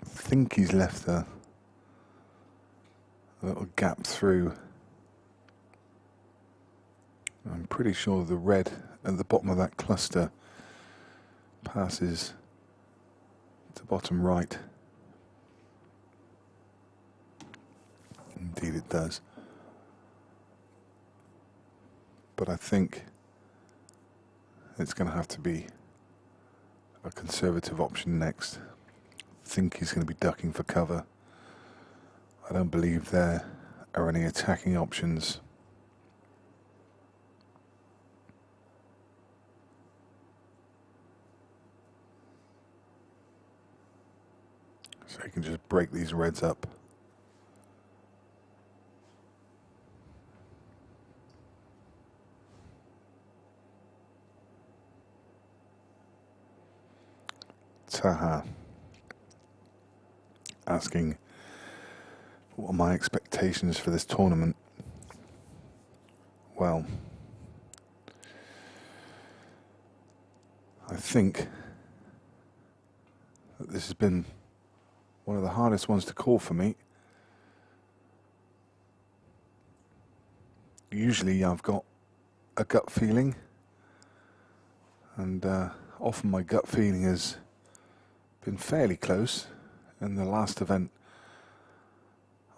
Speaker 3: I think he's left a little gap through. I'm pretty sure the red at the bottom of that cluster passes to bottom right. Indeed it does. But I think it's going to have to be a conservative option next. Think he's going to be ducking for cover. I don't believe there are any attacking options. So he can just break these reds up. Taha asking, what are my expectations for this tournament? Well, I think that this has been one of the hardest ones to call for me. Usually I've got a gut feeling, and often my gut feeling has been fairly close. In the last event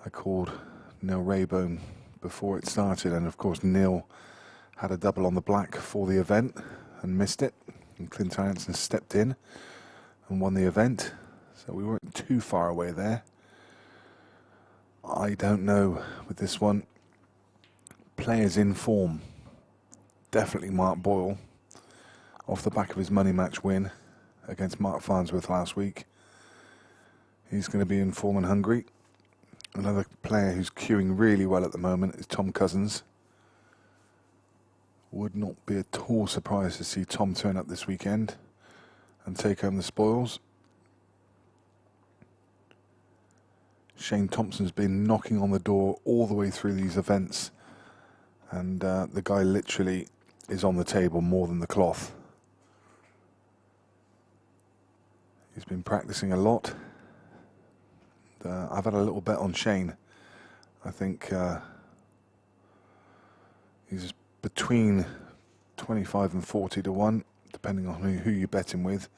Speaker 3: I called Neil Raybone before it started, and of course Neil had a double on the black for the event and missed it, and Clint Hansen stepped in and won the event, so we weren't too far away there. I don't know with this one. Players in form, definitely Mark Boyle, off the back of his money match win against Mark Farnsworth last week. He's going to be in form and hungry. Another player who's queuing really well at the moment is Tom Cousins. Would not be at all surprised to see Tom turn up this weekend and take home the spoils. Shane Thompson's been knocking on the door all the way through these events, and the guy literally is on the table more than the cloth. He's been practicing a lot. I've had a little bet on Shane. I think he's between 25 and 40 to 1, depending on who you bet him with.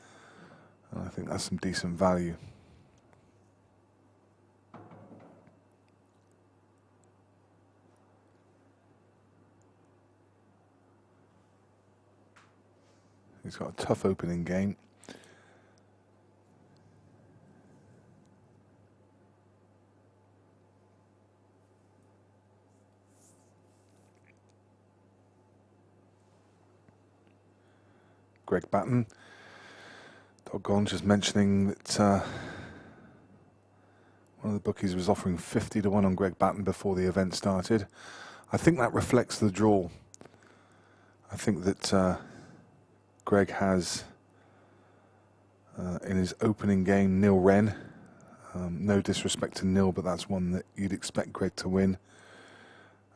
Speaker 3: And I think that's some decent value. He's got a tough opening game. Greg Batten. Doggone, just mentioning that one of the bookies was offering 50 to 1 on Greg Batten before the event started. I think that reflects the draw. I think that Greg has in his opening game Neil Wren. No disrespect to Neil, but that's one that you'd expect Greg to win.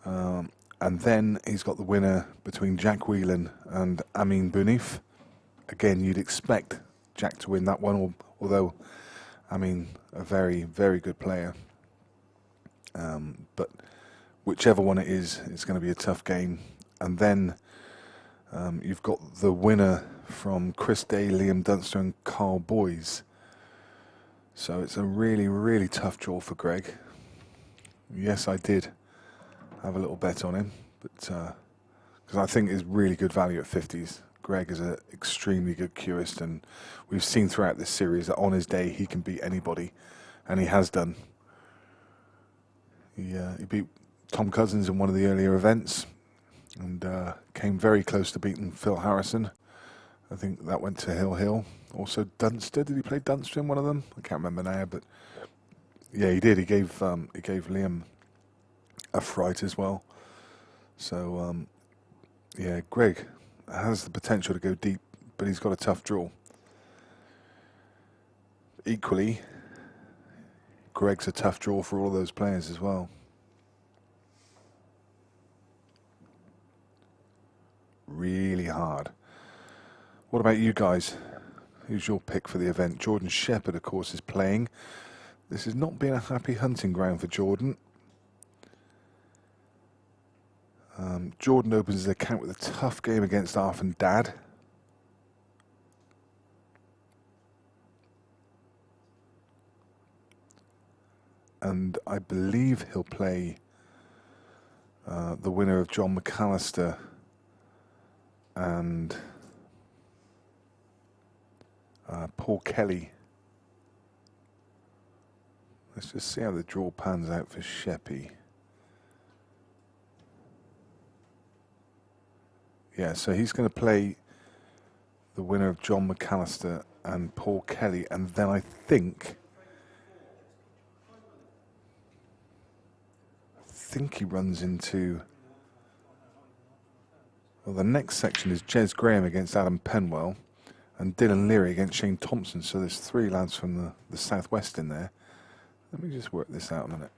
Speaker 3: And then he's got the winner between Jack Whelan and Amin Bounif. Again, you'd expect Jack to win that one, although Amin, a very, very good player. But whichever one it is, it's going to be a tough game. And then you've got the winner from Chris Day, Liam Dunster and Carl Boys. So it's a really, really tough draw for Greg. Yes, I did have a little bet on him, but because I think it's really good value at 50s. Greg is an extremely good cueist, and we've seen throughout this series that on his day he can beat anybody, and he has done. He beat Tom Cousins in one of the earlier events, and came very close to beating Phil Harrison. I think that went to Hill. Also Dunster, did he play Dunster in one of them? I can't remember now, but yeah, he did. He gave Liam a fright as well. So yeah, Greg has the potential to go deep, but he's got a tough draw. Equally, Greg's a tough draw for all of those players as well. Really hard. What about you guys? Who's your pick for the event? Jordan Shepherd, of course, is playing. This has not been a happy hunting ground for Jordan. Jordan opens his account with a tough game against Arfan Dad. And I believe he'll play the winner of John McAllister and Paul Kelly. Let's just see how the draw pans out for Sheppy. Yeah, so he's going to play the winner of John McAllister and Paul Kelly, and then I think he runs into... Well, the next section is Jez Graham against Adam Penwell and Dylan Leary against Shane Thompson. So there's 3 lads from the southwest in there. Let me just work this out a minute.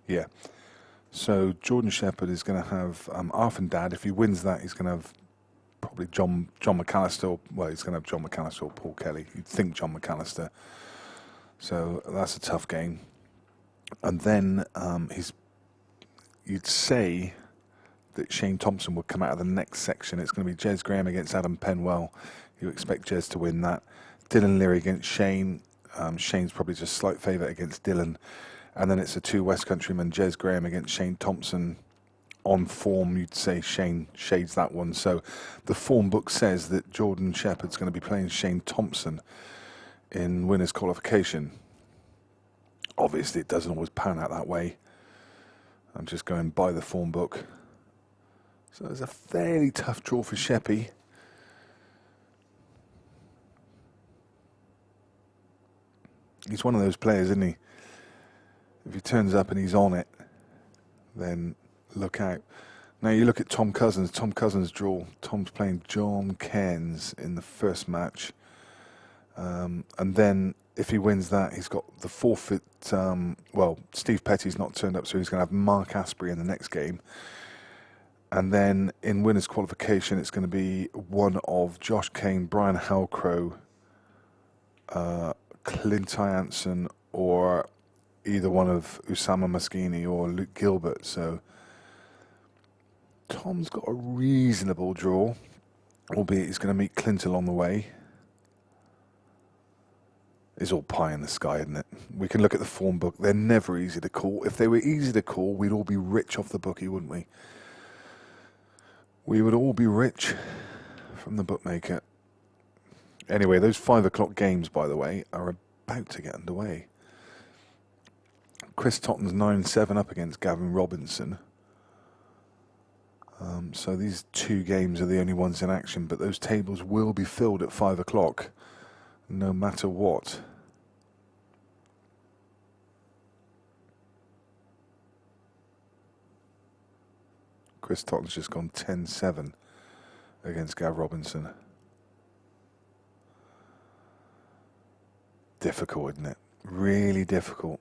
Speaker 3: Yeah. So Jordan Shepherd is going to have Arfindad. If he wins that, he's going to have probably John McAllister. Well, he's going to have John McAllister or Paul Kelly. You'd think John McAllister. So that's a tough game. And then you'd say that Shane Thompson would come out of the next section. It's going to be Jez Graham against Adam Penwell. You expect Jez to win that. Dylan Leary against Shane. Shane's probably just slight favourite against Dylan. And then it's the 2 West Countrymen, Jez Graham against Shane Thompson. On form, you'd say Shane shades that one. So the form book says that Jordan Shepherd's going to be playing Shane Thompson in winners' qualification. Obviously, it doesn't always pan out that way. I'm just going by the form book. So there's a fairly tough draw for Sheppy. He's one of those players, isn't he? If he turns up and he's on it, then look out. Now you look at Tom Cousins. Tom Cousins' draw. Tom's playing John Cairns in the first match. And then if he wins that, he's got the forfeit. Well, Steve Petty's not turned up, so he's going to have Mark Asprey in the next game. And then in winners' qualification, it's going to be one of Josh Kane, Brian Halcrow, Clint Jansen, or either one of Usama Maskini or Luke Gilbert. So Tom's got a reasonable draw, albeit he's going to meet Clint along the way. It's all pie in the sky, isn't it? We can look at the form book. They're never easy to call. If they were easy to call, we'd all be rich off the bookie, wouldn't we? We would all be rich from the bookmaker. Anyway, those 5 o'clock games, by the way, are about to get underway. Chris Totten's 9-7 up against Gavin Robinson. So these 2 games are the only ones in action, but those tables will be filled at 5 o'clock, no matter what. Chris Totten's just gone 10-7 against Gav Robinson. Difficult, isn't it? Really difficult.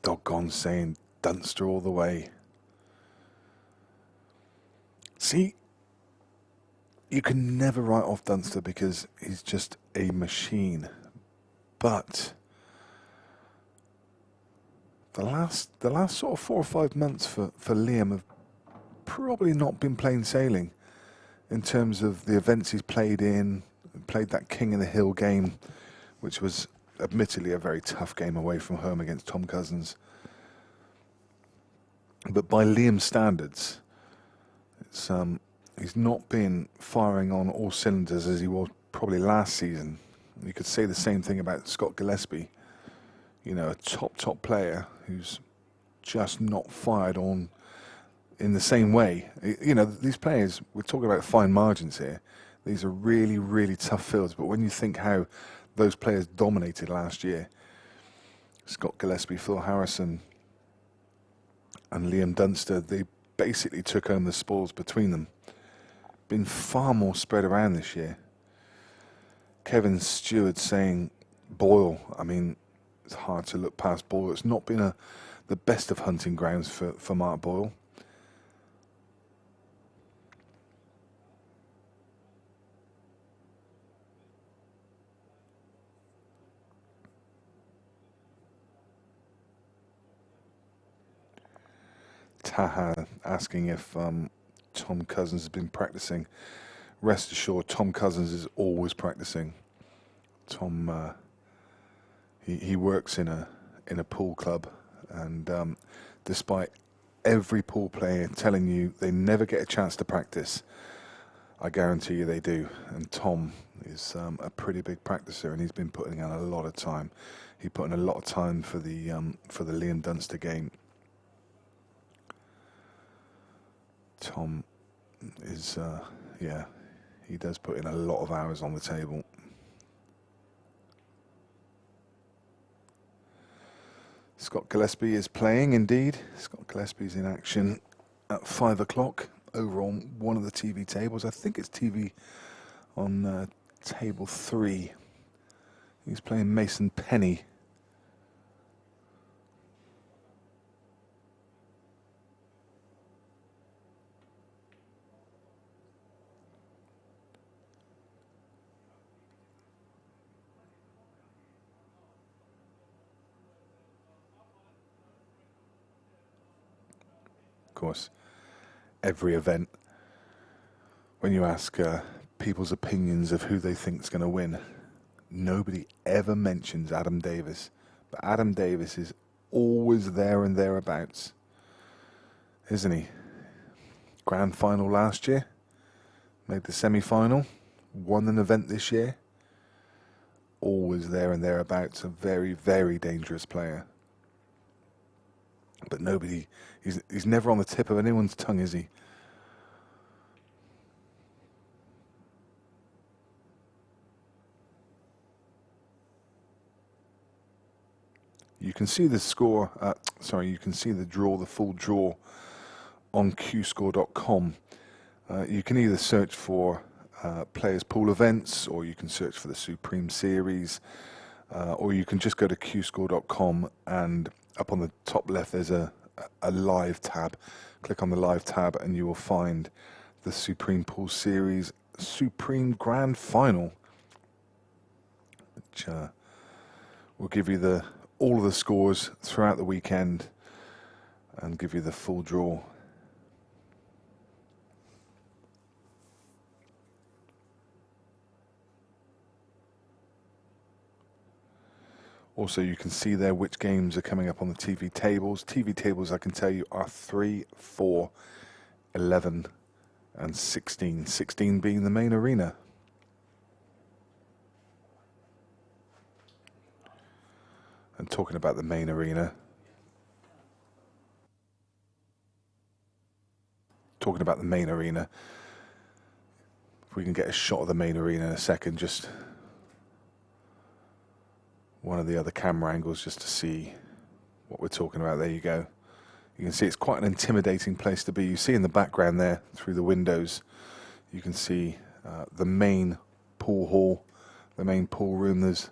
Speaker 3: Doggone saying Dunster all the way. See, you can never write off Dunster because he's just a machine. But the last sort of 4 or 5 months for Liam have probably not been plain sailing in terms of the events he's played in. Played that King of the Hill game, which was admittedly a very tough game away from home against Tom Cousins. But by Liam's standards, it's he's not been firing on all cylinders as he was probably last season. You could say the same thing about Scott Gillespie. You know, a top player who's just not fired on in the same way. You know, these players, we're talking about fine margins here. These are really, really tough fields. But when you think how those players dominated last year, Scott Gillespie, Phil Harrison, and Liam Dunster, they basically took home the spoils between them. Been far more spread around this year. Kevin Stewart saying Boyle, I mean, it's hard to look past Boyle. It's not been the best of hunting grounds for Mark Boyle. Taha asking if Tom Cousins has been practicing. Rest assured, Tom Cousins is always practicing. Tom, he works in a pool club, and despite every pool player telling you they never get a chance to practice, I guarantee you they do. And Tom is a pretty big practicer, and he's been putting in a lot of time. He put in a lot of time for the Liam Dunster game. Tom is, yeah, he does put in a lot of hours on the table. Scott Gillespie is playing, indeed. Scott Gillespie's in action at 5 o'clock over on one of the TV tables. I think it's TV on table 3. He's playing Mason Penny. Of course, every event, when you ask people's opinions of who they think is going to win, nobody ever mentions Adam Davis. But Adam Davis is always there and thereabouts, isn't he? Grand final last year, made the semi-final, won an event this year. Always there and thereabouts, a very, very dangerous player. But nobody, he's never on the tip of anyone's tongue, is he? You can see the score, you can see the draw, the full draw on qscore.com. You can either search for Players Pool Events, or you can search for the Supreme Series, or you can just go to qscore.com, and up on the top left there's a live tab. Click on the live tab and you will find the Supreme Pool Series Supreme Grand Final, which will give you all of the scores throughout the weekend and give you the full draw. Also, you can see there which games are coming up on the TV tables. TV tables, I can tell you, are 3, 4, 11 and 16. 16 being the main arena. And talking about the main arena, if we can get a shot of the main arena in a second, just one of the other camera angles just to see what we're talking about. There you go. You can see it's quite an intimidating place to be. You see in the background there, through the windows, you can see the main pool hall, the main pool room. There's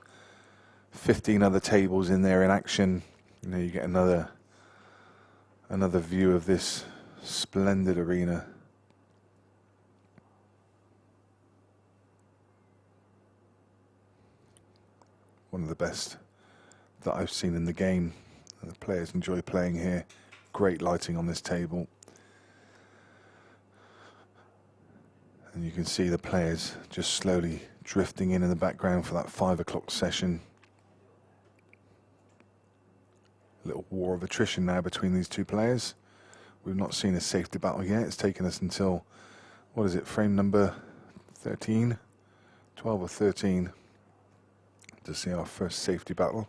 Speaker 3: 15 other tables in there in action. You know, you get another view of this splendid arena. One of the best that I've seen in the game. The players enjoy playing here. Great lighting on this table. And you can see the players just slowly drifting in the background for that 5 o'clock session. A little war of attrition now between these two players. We've not seen a safety battle yet. It's taken us until, what is it, frame number 13? 12 or 13 to see our first safety battle.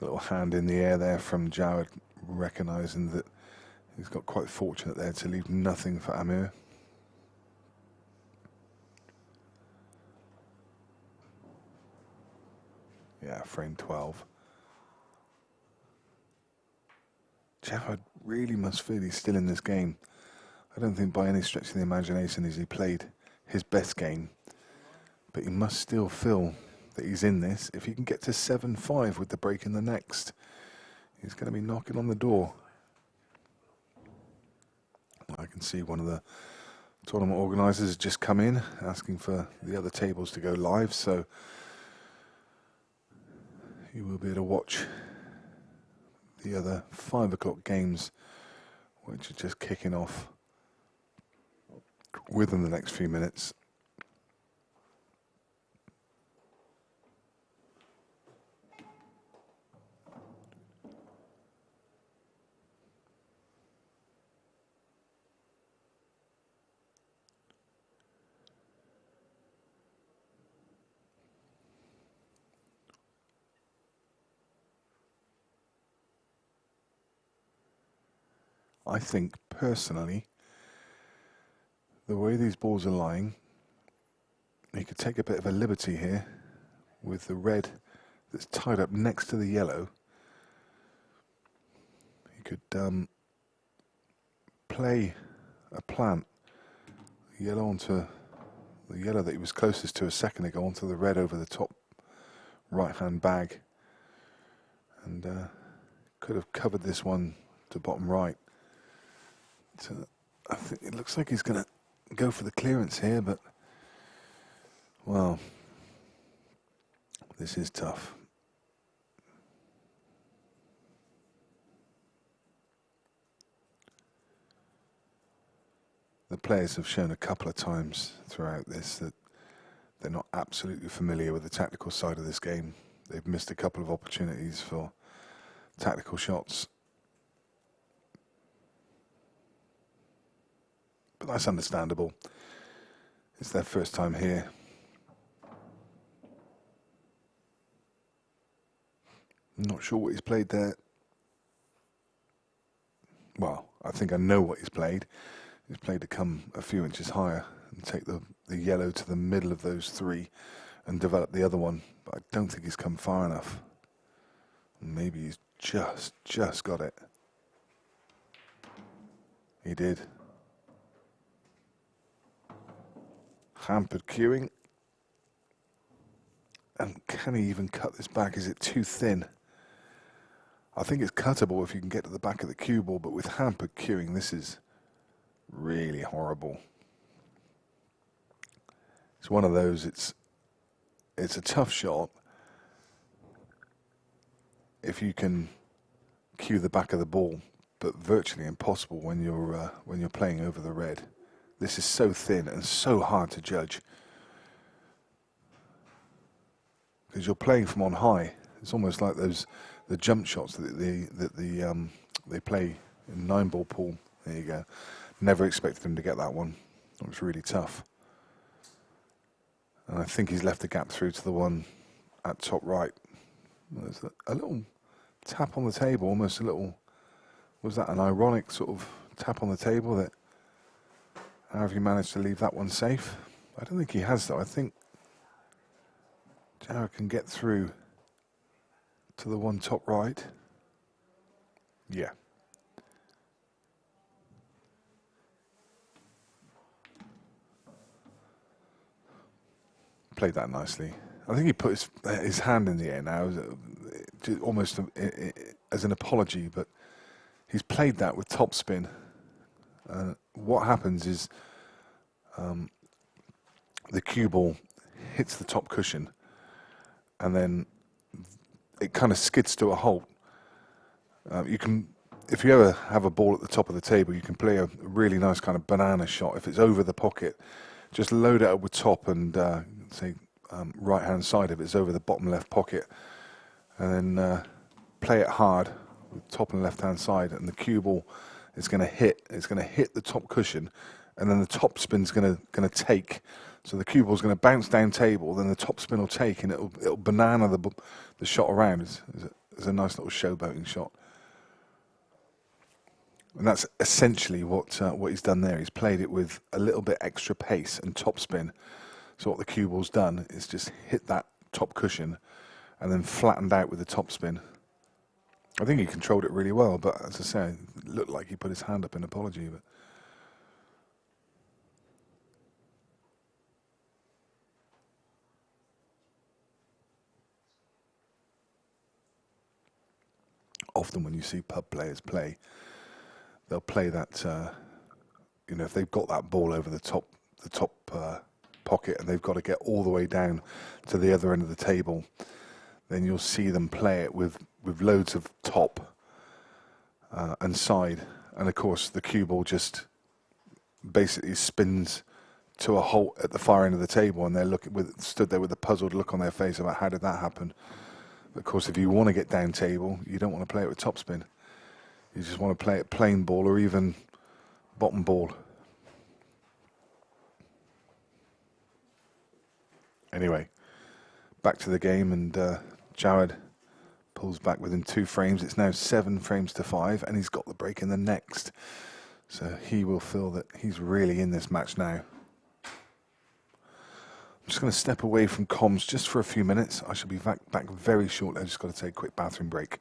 Speaker 3: A little hand in the air there from Jaouad, recognising that he's got quite fortunate there to leave nothing for Ameur. Yeah, frame 12. Jaouad really must feel he's still in this game. I don't think by any stretch of the imagination has he played his best game, but he must still feel that he's in this. If he can get to 7-5 with the break in the next, he's going to be knocking on the door. I can see one of the Tournament organisers have just come in asking for the other tables to go live, so you will be able to watch the other 5 o'clock games, which are just kicking off within the next few minutes. I think, personally, the way these balls are lying, you could take a bit of a liberty here with the red that's tied up next to the yellow. You could play a plant, yellow onto the yellow that he was closest to a second ago, onto the red over the top right-hand bag, and could have covered this one to bottom right. So I think it looks like he's going to go for the clearance here, but, well, this is tough. The players have shown a couple of times throughout this that they're not absolutely familiar with the tactical side of this game. They've missed a couple of opportunities for tactical shots. But that's understandable. It's their first time here. I'm not sure what he's played there. Well, I think I know what he's played. He's played to come a few inches higher and take the yellow to the middle of those 3 and develop the other one. But I don't think he's come far enough. Maybe he's just got it. He did. Hampered queuing. And can he even cut this back? Is it too thin? I think it's cuttable if you can get to the back of the cue ball, but with hampered queuing, this is really horrible. It's one of those, it's a tough shot if you can cue the back of the ball, but virtually impossible when you're playing over the red. This is so thin and so hard to judge because you're playing from on high. It's almost like the jump shots that they play in 9-ball pool. There you go. Never expected him to get that one. It was really tough. And I think he's left the gap through to the one at top right. There's a little tap on the table, almost a little. Was that an ironic sort of tap on the table that? How have you managed to leave that one safe? I don't think he has, though. I think Jaouad can get through to the one top right. Yeah. Played that nicely. I think he put his hand in the air now, almost as an apology, but he's played that with topspin. What happens is the cue ball hits the top cushion and then it kind of skids to a halt. You can, if you ever have a ball at the top of the table, you can play a really nice kind of banana shot. If it's over the pocket, just load it up with top and say right-hand side if it's over the bottom left pocket, and then play it hard with top and left-hand side, and the cue ball is going to hit. It's going to hit the top cushion, and then the top spin's going to take. So the cue ball's going to bounce down table, then the top spin will take, and it'll banana the shot around. It's a nice little showboating shot. And that's essentially what he's done there. He's played it with a little bit extra pace and top spin. So what the cue ball's done is just hit that top cushion and then flattened out with the top spin. I think he controlled it really well, but as I say, it looked like he put his hand up in apology. But often when you see pub players play, they'll play that you know, if they've got that ball over the top pocket and they've got to get all the way down to the other end of the table, then you'll see them play it with loads of top and side. And of course, the cue ball just basically spins to a halt at the far end of the table, and they're stood there with a puzzled look on their face about how did that happen. But of course, if you want to get down table, you don't want to play it with topspin. You just want to play it plain ball or even bottom ball. Anyway, back to the game, and Jaouad pulls back within 2 frames. It's now 7 frames to 5, and he's got the break in the next. So he will feel that he's really in this match now. I'm just going to step away from comms just for a few minutes. I shall be back very shortly. I've just got to take a quick bathroom break.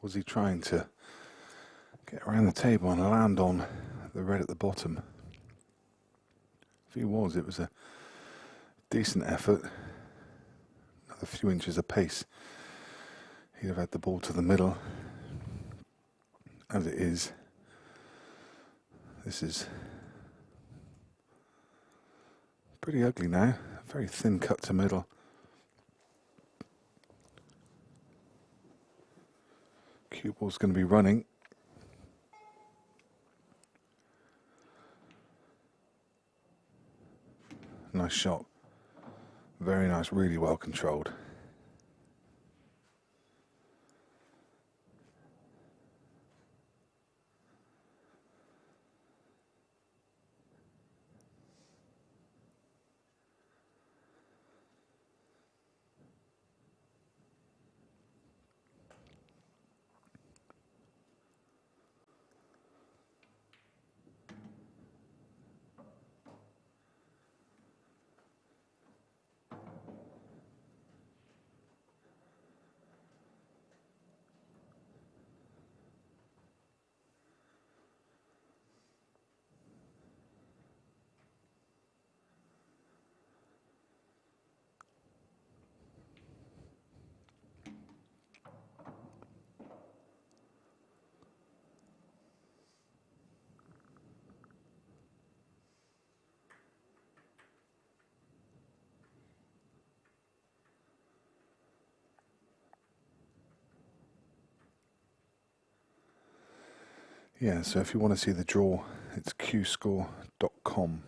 Speaker 3: Was he trying to get around the table and land on the red at the bottom? If he was, it was a decent effort. Another few inches of pace, he'd have had the ball to the middle. As it is, this is pretty ugly now. Very thin cut to middle. Cue ball's going to be running. Nice shot. Very nice, really well controlled. Yeah, so if you want to see the draw, it's qscore.com.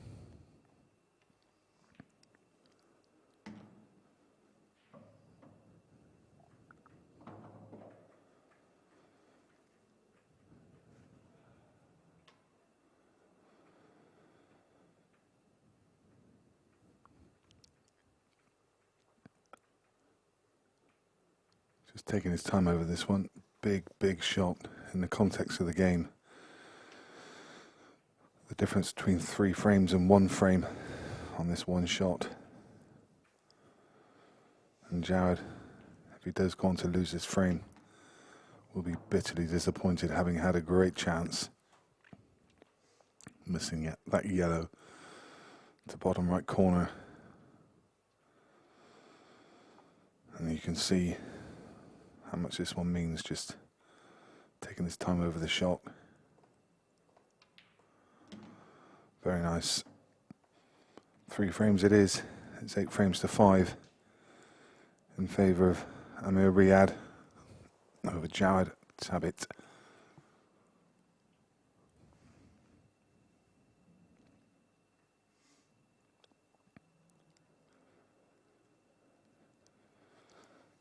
Speaker 3: Just taking his time over this one. Big shot in the context of the game. The difference between 3 frames and 1 frame on this one shot. And Jaouad, if he does go on to lose this frame, will be bitterly disappointed, having had a great chance. Missing that yellow to bottom right corner. And you can see how much this one means, just taking his time over the shot. Very nice. 3 frames it is. It's 8 frames to 5 in favour of Ameur Riad over Jaouad Tabit.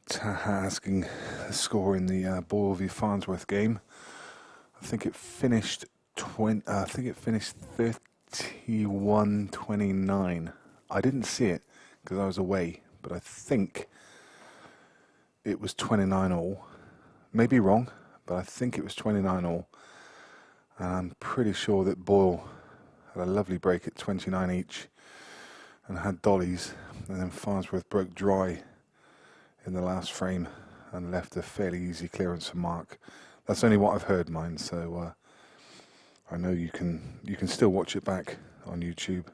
Speaker 3: Taha asking the score in the Boyle v Farnsworth game. I think it finished 31-29. I didn't see it because I was away, but I think it was 29-all. Maybe wrong, but I think it was 29-all. And I'm pretty sure that Boyle had a lovely break at 29 each and had dollies, and then Farnsworth broke dry in the last frame and left a fairly easy clearance for Mark. That's only what I've heard, mine, so I know you can still watch it back on YouTube.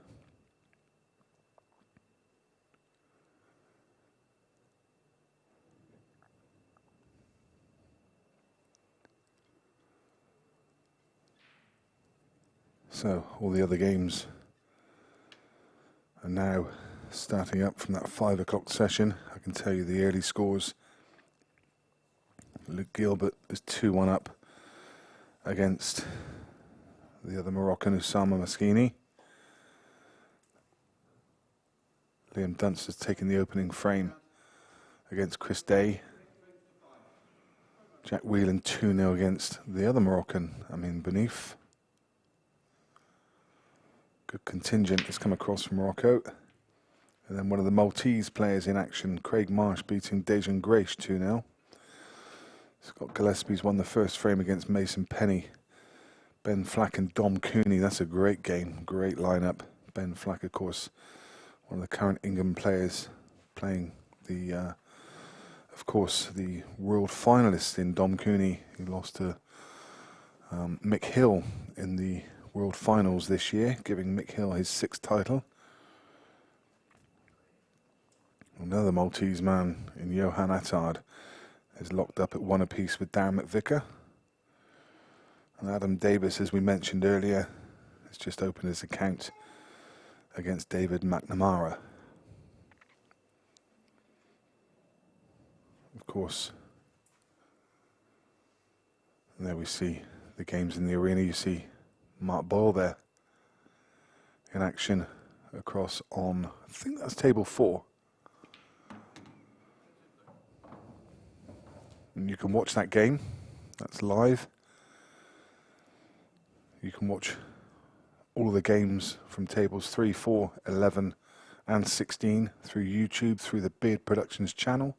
Speaker 3: So all the other games are now starting up from that 5 o'clock session. I can tell you the early scores. Luke Gilbert is 2-1 up against the other Moroccan, Oussama Maskini. Liam Dunst has taken the opening frame against Chris Day. Jack Whelan 2-0 against the other Moroccan, Amin Benif. Good contingent has come across from Morocco. And then one of the Maltese players in action, Craig Marsh, beating Dejan Grace 2-0. Scott Gillespie's won the first frame against Mason Penny. Ben Flack and Dom Cooney, that's a great game, great lineup. Ben Flack, of course, one of the current England players, playing the Of course, the world finalist in Dom Cooney, who lost to Mick Hill in the World Finals this year, giving Mick Hill his 6th title. Another Maltese man in Jaouad Tabit is locked up at 1 apiece with Darren McVicker. And Adam Davis, as we mentioned earlier, has just opened his account against David McNamara. Of course, and there we see the games in the arena. You see Mark Boyle there in action across on, I think that's table 4. And you can watch that game. That's live. You can watch all of the games from tables 3, 4, 11 and 16 through YouTube, through the Beard Productions channel.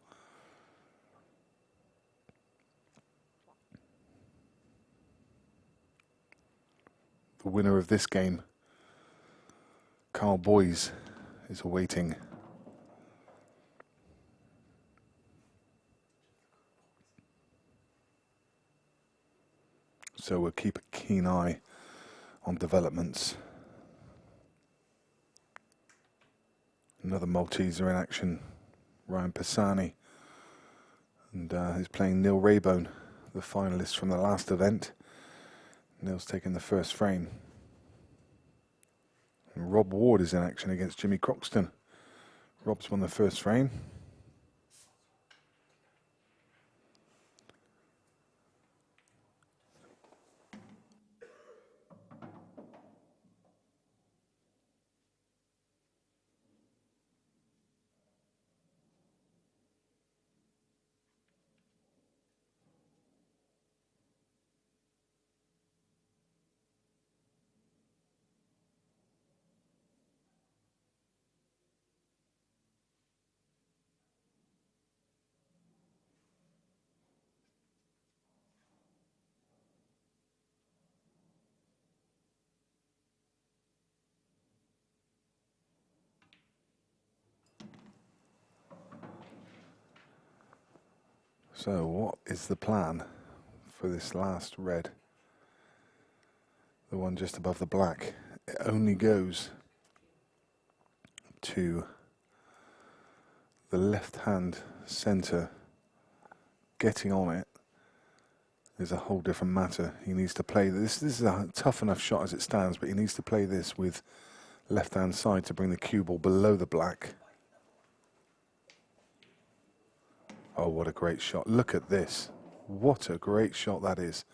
Speaker 3: The winner of this game, Carl Boys, is awaiting. So we'll keep a keen eye on developments. Another Malteser in action, Ryan Pisani, and he's playing Neil Raybone, the finalist from the last event. Neil's taking the first frame. And Rob Ward is in action against Jimmy Croxton. Rob's won the first frame. So what is the plan for this last red? The one just above the black. It only goes to the left-hand center. Getting on it is a whole different matter. He needs to play this. This is a tough enough shot as it stands, but he needs to play this with left-hand side to bring the cue ball below the black. Oh, what a great shot. Look at this. What a great shot that is.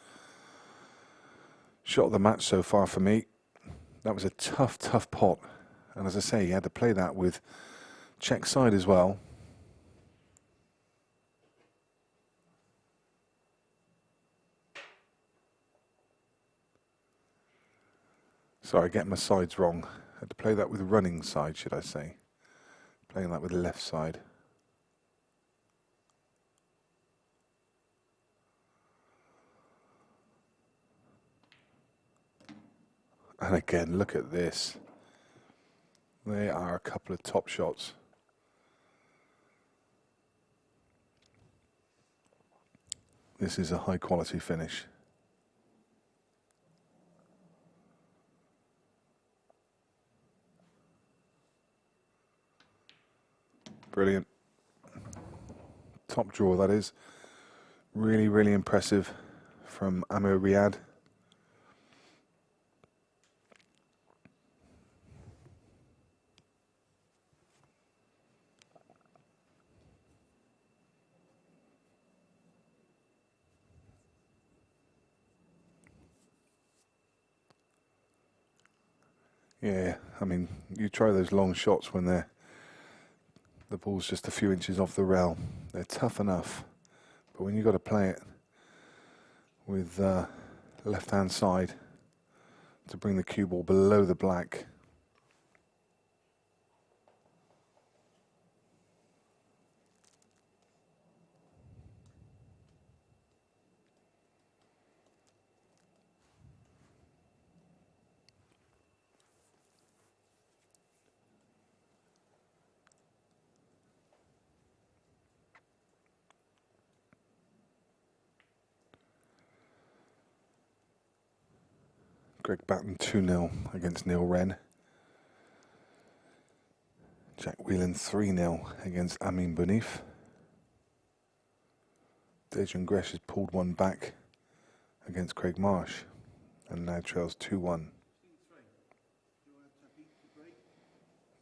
Speaker 3: Shot of the match so far for me. That was a tough, tough pot. And as I say, he had to play that with check side as well. Sorry, getting my sides wrong. Had to play that with running side, should I say. Playing that with the left side. And again, look at this. They are a couple of top shots. This is a high quality finish. Brilliant. Top draw, that is. Really, really impressive from Ameur Riad. Yeah, I mean, you try those long shots when the ball's just a few inches off the rail. They're tough enough, but when you've got to play it with left-hand side to bring the cue ball below the black. Greg Batten 2-0 against Neil Wren. Jack Whelan 3-0 against Amin Bonif. Dejan Gresh has pulled one back against Craig Marsh and now trails 2-1.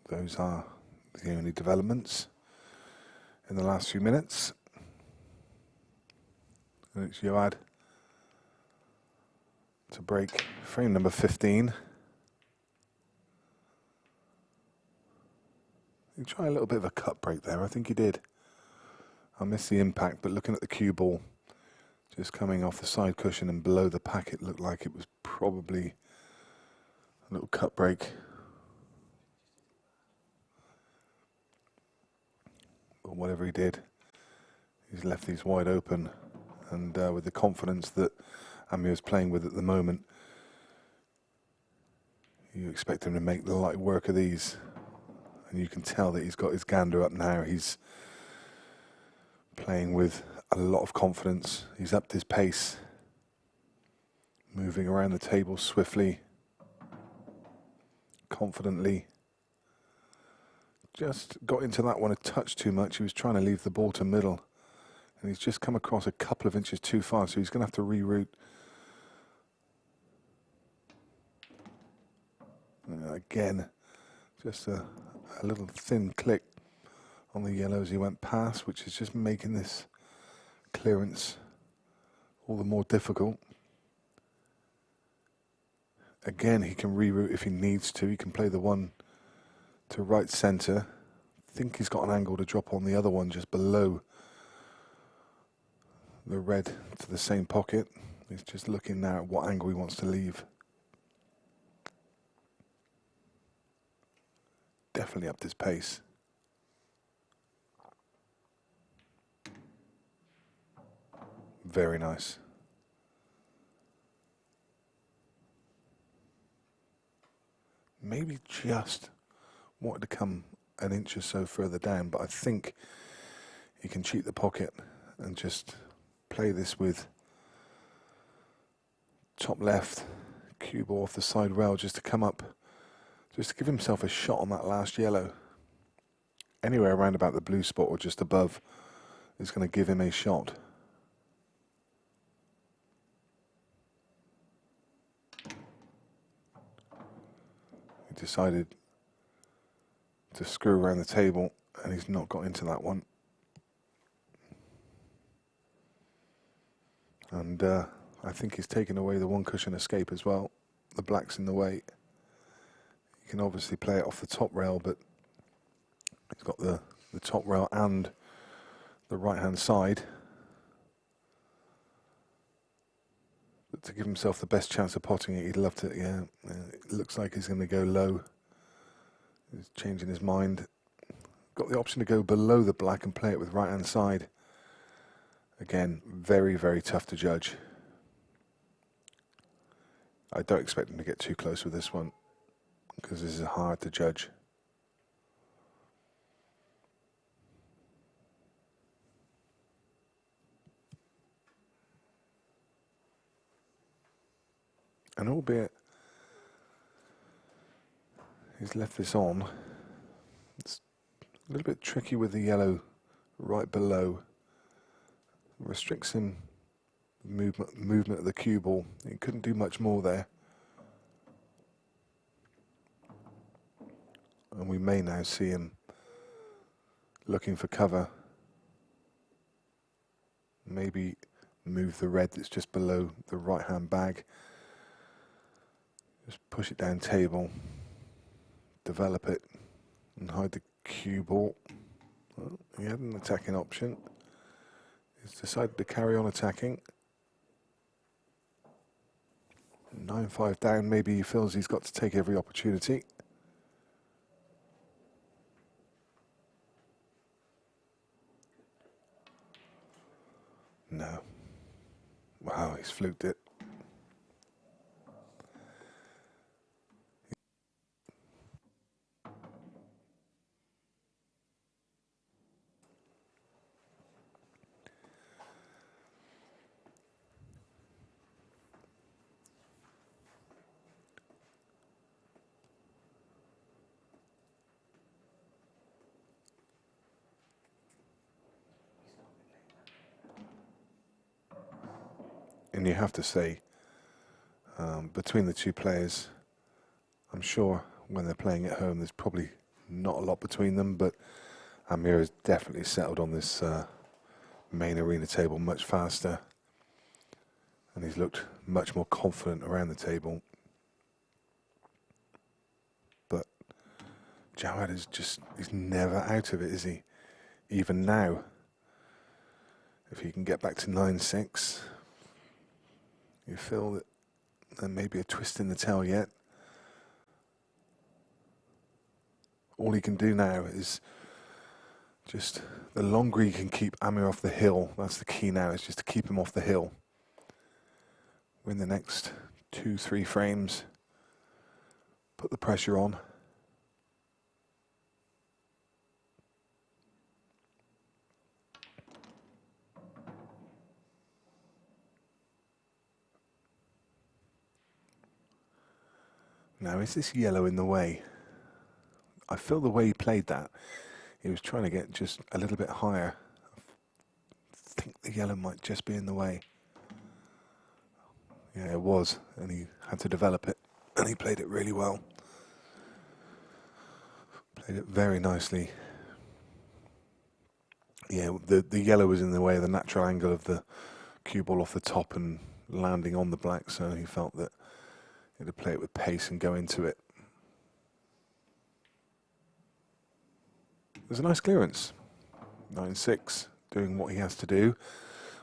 Speaker 3: Those are the only developments in the last few minutes. And it's Jaouad to break frame number 15. He tried a little bit of a cut break there, I think he did. I missed the impact, but looking at the cue ball, just coming off the side cushion and below the packet, looked like it was probably a little cut break. But whatever he did, he's left these wide open. And with the confidence that Amir is playing with at the moment, you expect him to make the light work of these. And you can tell that he's got his gander up now. He's playing with a lot of confidence. He's upped his pace, moving around the table swiftly, confidently. Just got into that one a touch too much. He was trying to leave the ball to middle, and he's just come across a couple of inches too far, so he's going to have to reroute. Again, just a little thin click on the yellow as he went past, which is just making this clearance all the more difficult. Again, he can reroute if he needs to. He can play the one to right centre. I think he's got an angle to drop on the other one just below the red to the same pocket. He's just looking now at what angle he wants to leave. Definitely upped his pace. Very nice. Maybe just wanted to come an inch or so further down, but I think he can cheat the pocket and just play this with top left, cue ball off the side rail just to come up, just to give himself a shot on that last yellow. Anywhere around about the blue spot or just above is going to give him a shot. He decided to screw around the table and he's not got into that one. And I think he's taken away the one cushion escape as well. The black's in the way. You can obviously play it off the top rail, but he's got the top rail and the right hand side. But to give himself the best chance of potting it, he'd love to, yeah. It looks like he's going to go low. He's changing his mind. Got the option to go below the black and play it with right hand side. Again, very, very tough to judge. I don't expect him to get too close with this one, because this is hard to judge. And albeit he's left this on, it's a little bit tricky with the yellow right below. Restricts him movement of the cue ball. He couldn't do much more there. And we may now see him looking for cover. Maybe move the red that's just below the right hand bag. Just push it down table, develop it, and hide the cue ball. Well, he had an attacking option. He's decided to carry on attacking. 9-5 down, maybe he feels he's got to take every opportunity. No. Wow, he's fluked it. And you have to say, between the two players, I'm sure when they're playing at home, there's probably not a lot between them, but Amir has definitely settled on this main arena table much faster, and he's looked much more confident around the table. But Jaouad is he's never out of it, is he? Even now, if he can get back to 9-6, you feel that there may be a twist in the tail yet. All he can do now is just, the longer he can keep Amir off the hill, that's the key now, is just to keep him off the hill. Win the next 2-3 frames, put the pressure on. Now, is this yellow in the way? I feel the way he played that, he was trying to get just a little bit higher. I think the yellow might just be in the way. Yeah, it was, and he had to develop it, and he played it really well. Played it very nicely. Yeah, the yellow was in the way of the natural angle of the cue ball off the top and landing on the black, so he felt that he had to play it with pace and go into it. There's a nice clearance. 9-6, doing what he has to do.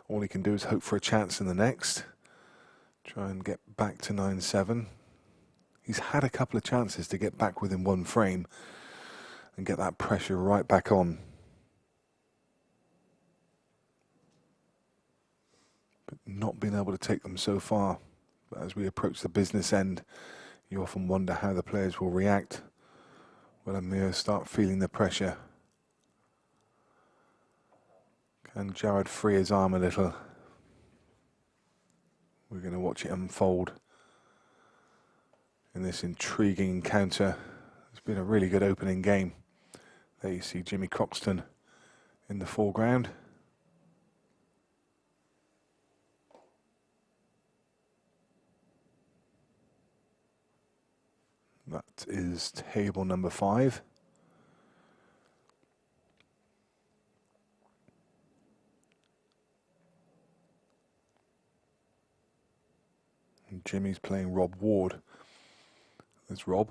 Speaker 3: All he can do is hope for a chance in the next. Try and get back to 9-7. He's had a couple of chances to get back within one frame and get that pressure right back on. But not been able to take them so far. But as we approach the business end, you often wonder how the players will react when Amir start feeling the pressure. Can Jaouad free his arm a little? We're going to watch it unfold in this intriguing encounter. It's been a really good opening game. There you see Jimmy Croxton in the foreground. That is table number 5. And Jimmy's playing Rob Ward. There's Rob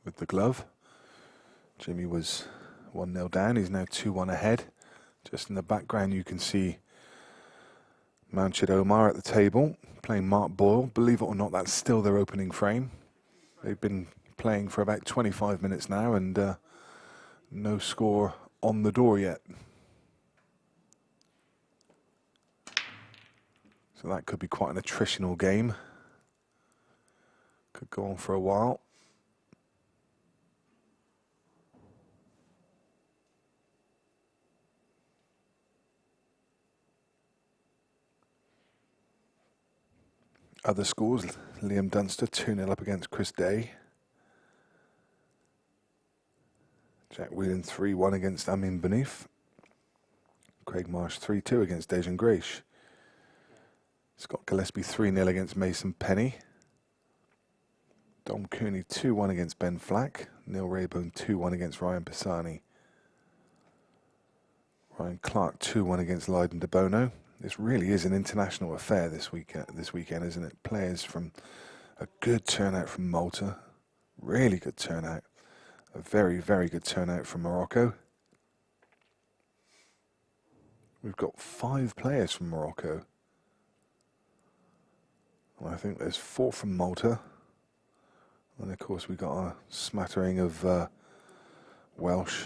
Speaker 3: with the glove. Jimmy was 1-0 down. He's now 2-1 ahead. Just in the background you can see Mounchid Omar at the table playing Mark Boyle. Believe it or not, that's still their opening frame. They've been playing for about 25 minutes now and no score on the door yet. So that could be quite an attritional game. Could go on for a while. Other scores, Liam Dunster 2-0 up against Chris Day. Jack Whelan 3-1 against Amin Benif. Craig Marsh 3-2 against Dejan Graish. Scott Gillespie 3-0 against Mason Penny. Dom Cooney 2-1 against Ben Flack. Neil Raybone 2-1 against Ryan Pisani. Ryan Clark 2-1 against Leiden de Bono. This really is an international affair this weekend, isn't it? Players from a good turnout from Malta, really good turnout. A very, very good turnout from Morocco. We've got 5 players from Morocco. And I think there's 4 from Malta. And of course we've got a smattering of Welsh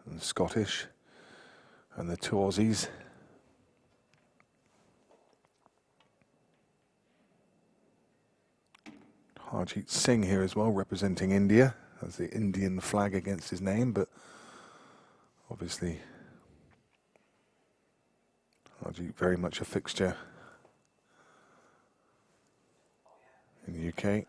Speaker 3: and Scottish and the 2 Aussies. Harjeet Singh here as well, representing India. Has the Indian flag against his name, but obviously Harjeet very much a fixture in the UK.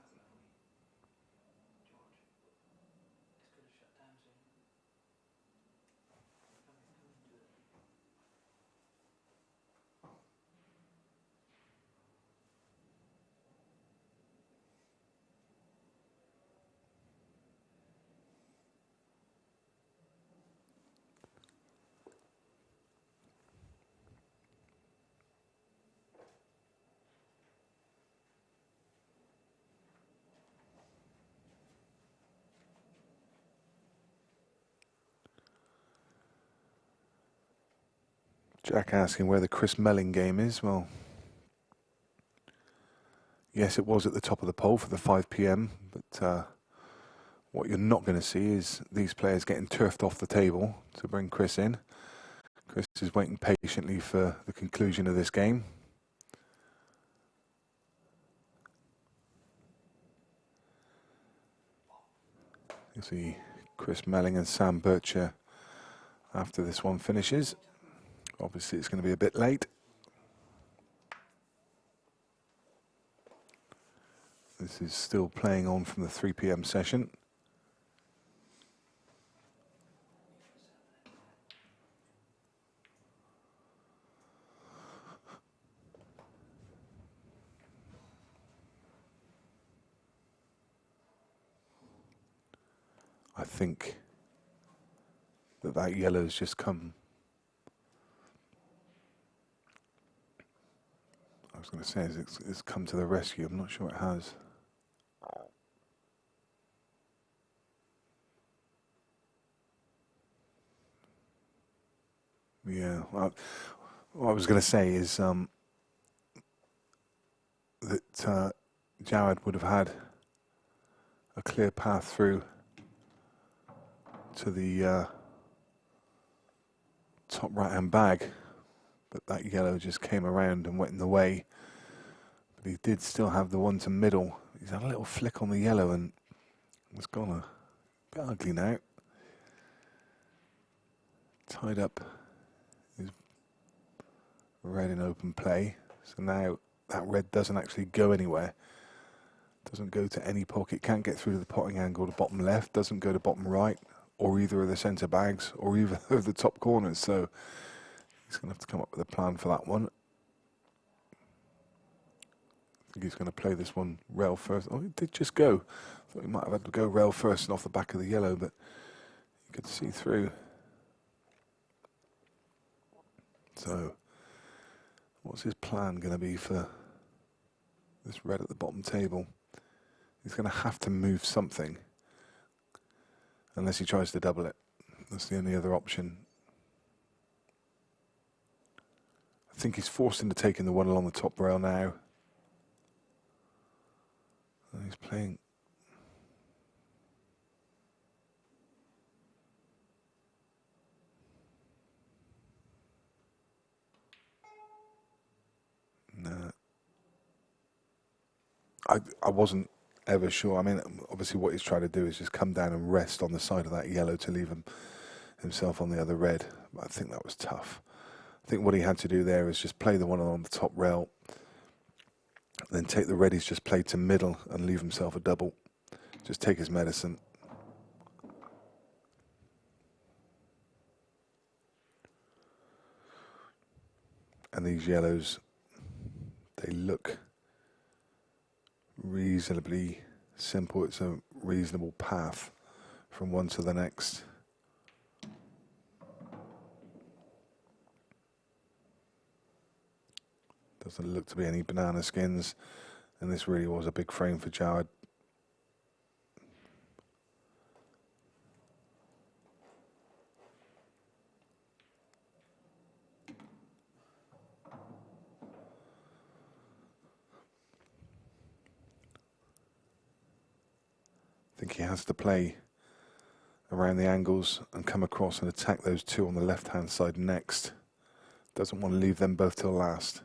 Speaker 3: Jack asking where the Chris Melling game is. Well, yes, it was at the top of the poll for the 5 p.m, but what you're not going to see is these players getting turfed off the table to bring Chris in. Chris is waiting patiently for the conclusion of this game. You see Chris Melling and Sam Bircher after this one finishes. Obviously it's going to be a bit late. This is still playing on from the 3 p.m. session. I think that yellow's just come. I was going to say it's come to the rescue. I'm not sure it has. Yeah, well, what I was going to say is that Jaouad would have had a clear path through to the top right-hand bag, but that yellow just came around and went in the way. But he did still have the one to middle. He's had a little flick on the yellow and it's gone a bit ugly now. Tied up his red in open play. So now that red doesn't actually go anywhere. Doesn't go to any pocket. Can't get through to the potting angle to bottom left. Doesn't go to bottom right or either of the centre bags or either of the top corners. So he's going to have to come up with a plan for that one. I think he's going to play this one rail first. Oh, it did just go. Thought he might have had to go rail first and off the back of the yellow, but you could see through. So what's his plan going to be for this red at the bottom table? He's going to have to move something unless he tries to double it. That's the only other option. I think he's forced into taking the one along the top rail now. And he's playing. No. I wasn't ever sure. I mean, obviously what he's trying to do is just come down and rest on the side of that yellow to leave himself on the other red. But I think that was tough. I think what he had to do there is just play the one on the top rail, then take the red he's just played to middle and leave himself a double. Just take his medicine. And these yellows, they look reasonably simple. It's a reasonable path from one to the next. Doesn't look to be any banana skins, and this really was a big frame for Jaouad. I think he has to play around the angles and come across and attack those two on the left-hand side next. Doesn't want to leave them both till last.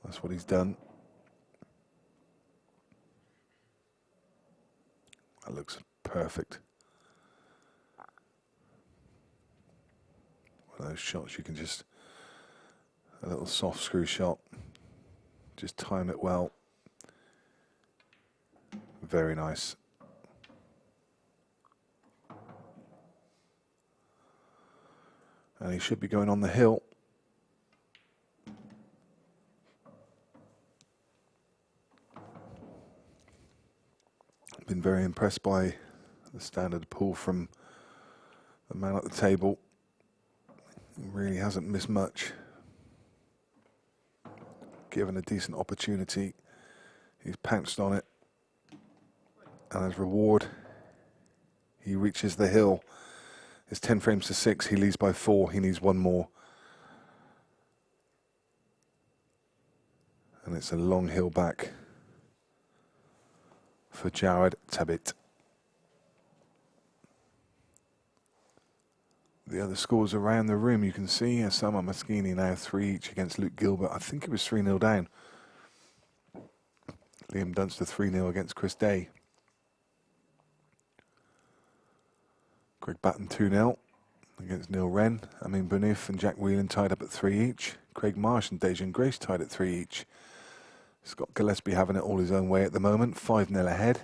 Speaker 3: That's what he's done. That looks perfect. One of those shots you can just, a little soft screw shot, just time it well. Very nice. And he should be going on the hill. Been very impressed by the standard pull from the man at the table. He really hasn't missed much. Given a decent opportunity, he's pounced on it. And as reward, he reaches the hill It's 10 frames to 6. He leads by 4. He needs one more. And it's a long hill back for Jaouad Tabit. The other scores around the room, you can see Osama Maskini now 3 each against Luke Gilbert. I think it was 3-0 down. Liam Dunster 3-0 against Chris Day. Greg Batten 2-0 against Neil Wren. Amin Bounif and Jack Whelan tied up at 3 each. Craig Marsh and Dejan Grace tied at 3 each. Scott Gillespie having it all his own way at the moment, 5-0 ahead.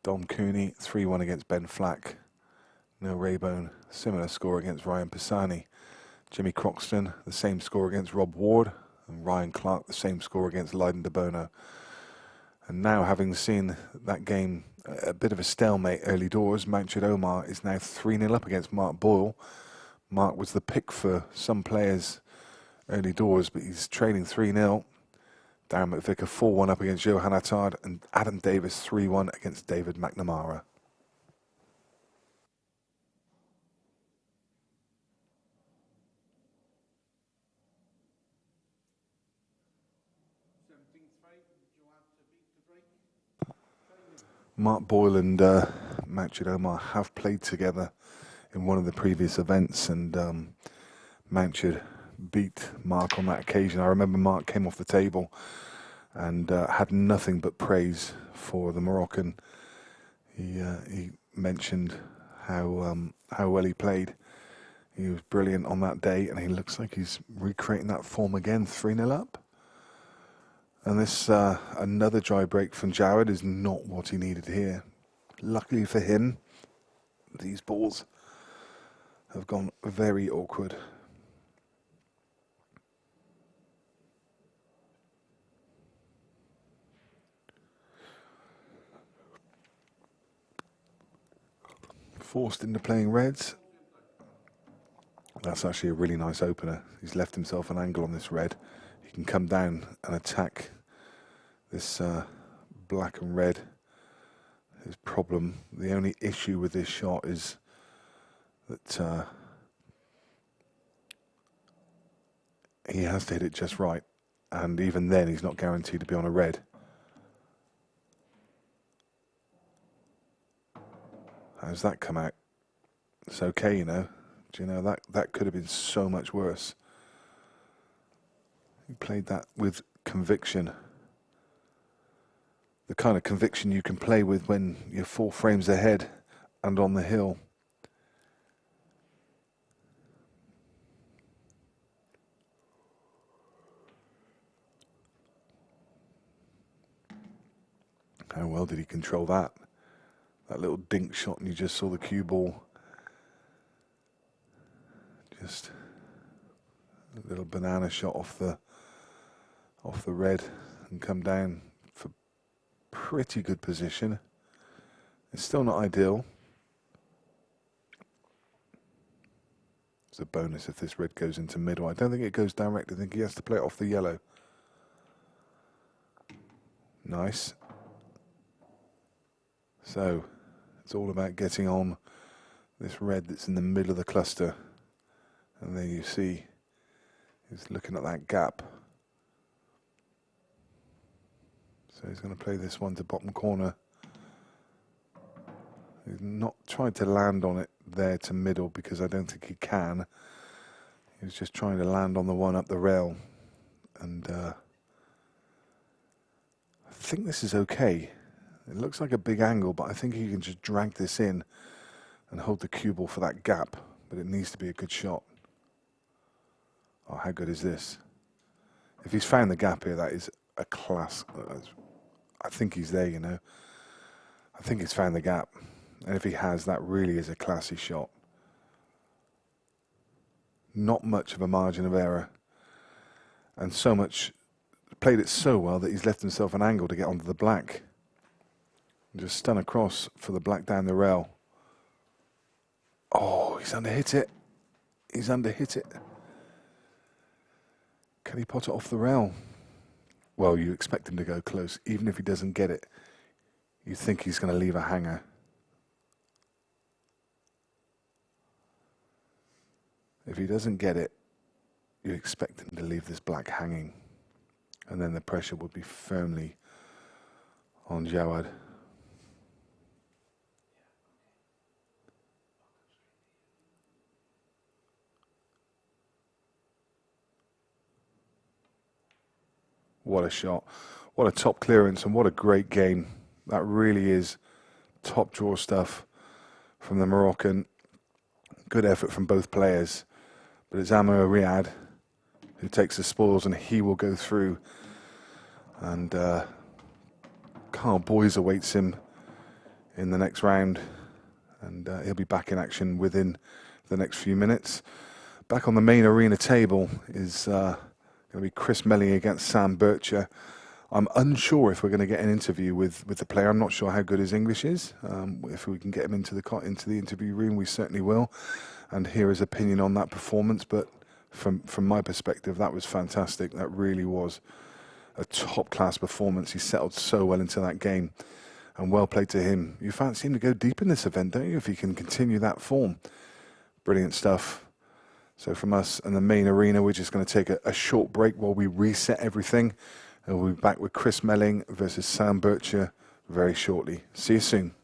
Speaker 3: Dom Cooney 3-1 against Ben Flack. Neil Raybone, similar score against Ryan Pisani. Jimmy Croxton, the same score against Rob Ward. And Ryan Clark, the same score against Leiden de Bono. And now, having seen that game, a bit of a stalemate early doors, Mountchad Omar is now 3-0 up against Mark Boyle. Mark was the pick for some players early doors, but he's trailing 3-0. Darren McVicker 4-1 up against Johan Attard, and Adam Davis 3-1 against David McNamara. Mark Boyle and Mountchad Omar have played together in one of the previous events, and Mountchad beat Mark on that occasion. I remember Mark came off the table and had nothing but praise for the Moroccan. He mentioned how well he played. He was brilliant on that day, and he looks like he's recreating that form again, 3-0 up. And this, another dry break from Jaouad is not what he needed here. Luckily for him, these balls have gone very awkward. Forced into playing reds. That's actually a really nice opener. He's left himself an angle on this red. He can come down and attack this black and red. His problem, the only issue with this shot is that he has to hit it just right, and even then he's not guaranteed to be on a red. How's that come out? It's okay, you know. Do you know that could have been so much worse. He played that with conviction. The kind of conviction you can play with when you're 4 frames ahead and on the hill. How well did he control that? That little dink shot, and you just saw the cue ball. Just a little banana shot off the red and come down for pretty good position. It's still not ideal. It's a bonus if this red goes into middle. I don't think it goes direct. I think he has to play it off the yellow. Nice. So it's all about getting on this red that's in the middle of the cluster. And there you see he's looking at that gap. So he's going to play this one to bottom corner. He's not tried to land on it there to middle because I don't think he can. He was just trying to land on the one up the rail. And I think this is okay. It looks like a big angle, but I think he can just drag this in and hold the cue ball for that gap. But it needs to be a good shot. Oh, how good is this? If he's found the gap here, that is a class. I think he's there, you know. I think he's found the gap. And if he has, that really is a classy shot. Not much of a margin of error. And so much, played it so well that he's left himself an angle to get onto the black. Just stun across for the black down the rail. Oh, he's underhit it. He's underhit it. Can he pot it off the rail? Well, you expect him to go close. Even if he doesn't get it, you think he's going to leave a hanger. If he doesn't get it, you expect him to leave this black hanging. And then the pressure would be firmly on Jaouad. What a shot. What a top clearance and what a great game. That really is top draw stuff from the Moroccan. Good effort from both players. But it's Ameur Riad who takes the spoils, and he will go through. And Carl Boys awaits him in the next round. And he'll be back in action within the next few minutes. Back on the main arena table is going to be Chris Melling against Sam Bircher. I'm unsure if we're going to get an interview with the player. I'm not sure how good his English is. If we can get him into the interview room, we certainly will, and hear his opinion on that performance. But from my perspective, that was fantastic. That really was a top-class performance. He settled so well into that game, and well played to him. You fancy him to go deep in this event, don't you, if he can continue that form? Brilliant stuff. So from us and the main arena, we're just going to take a short break while we reset everything. And we'll be back with Chris Melling versus Sam Bircher very shortly. See you soon.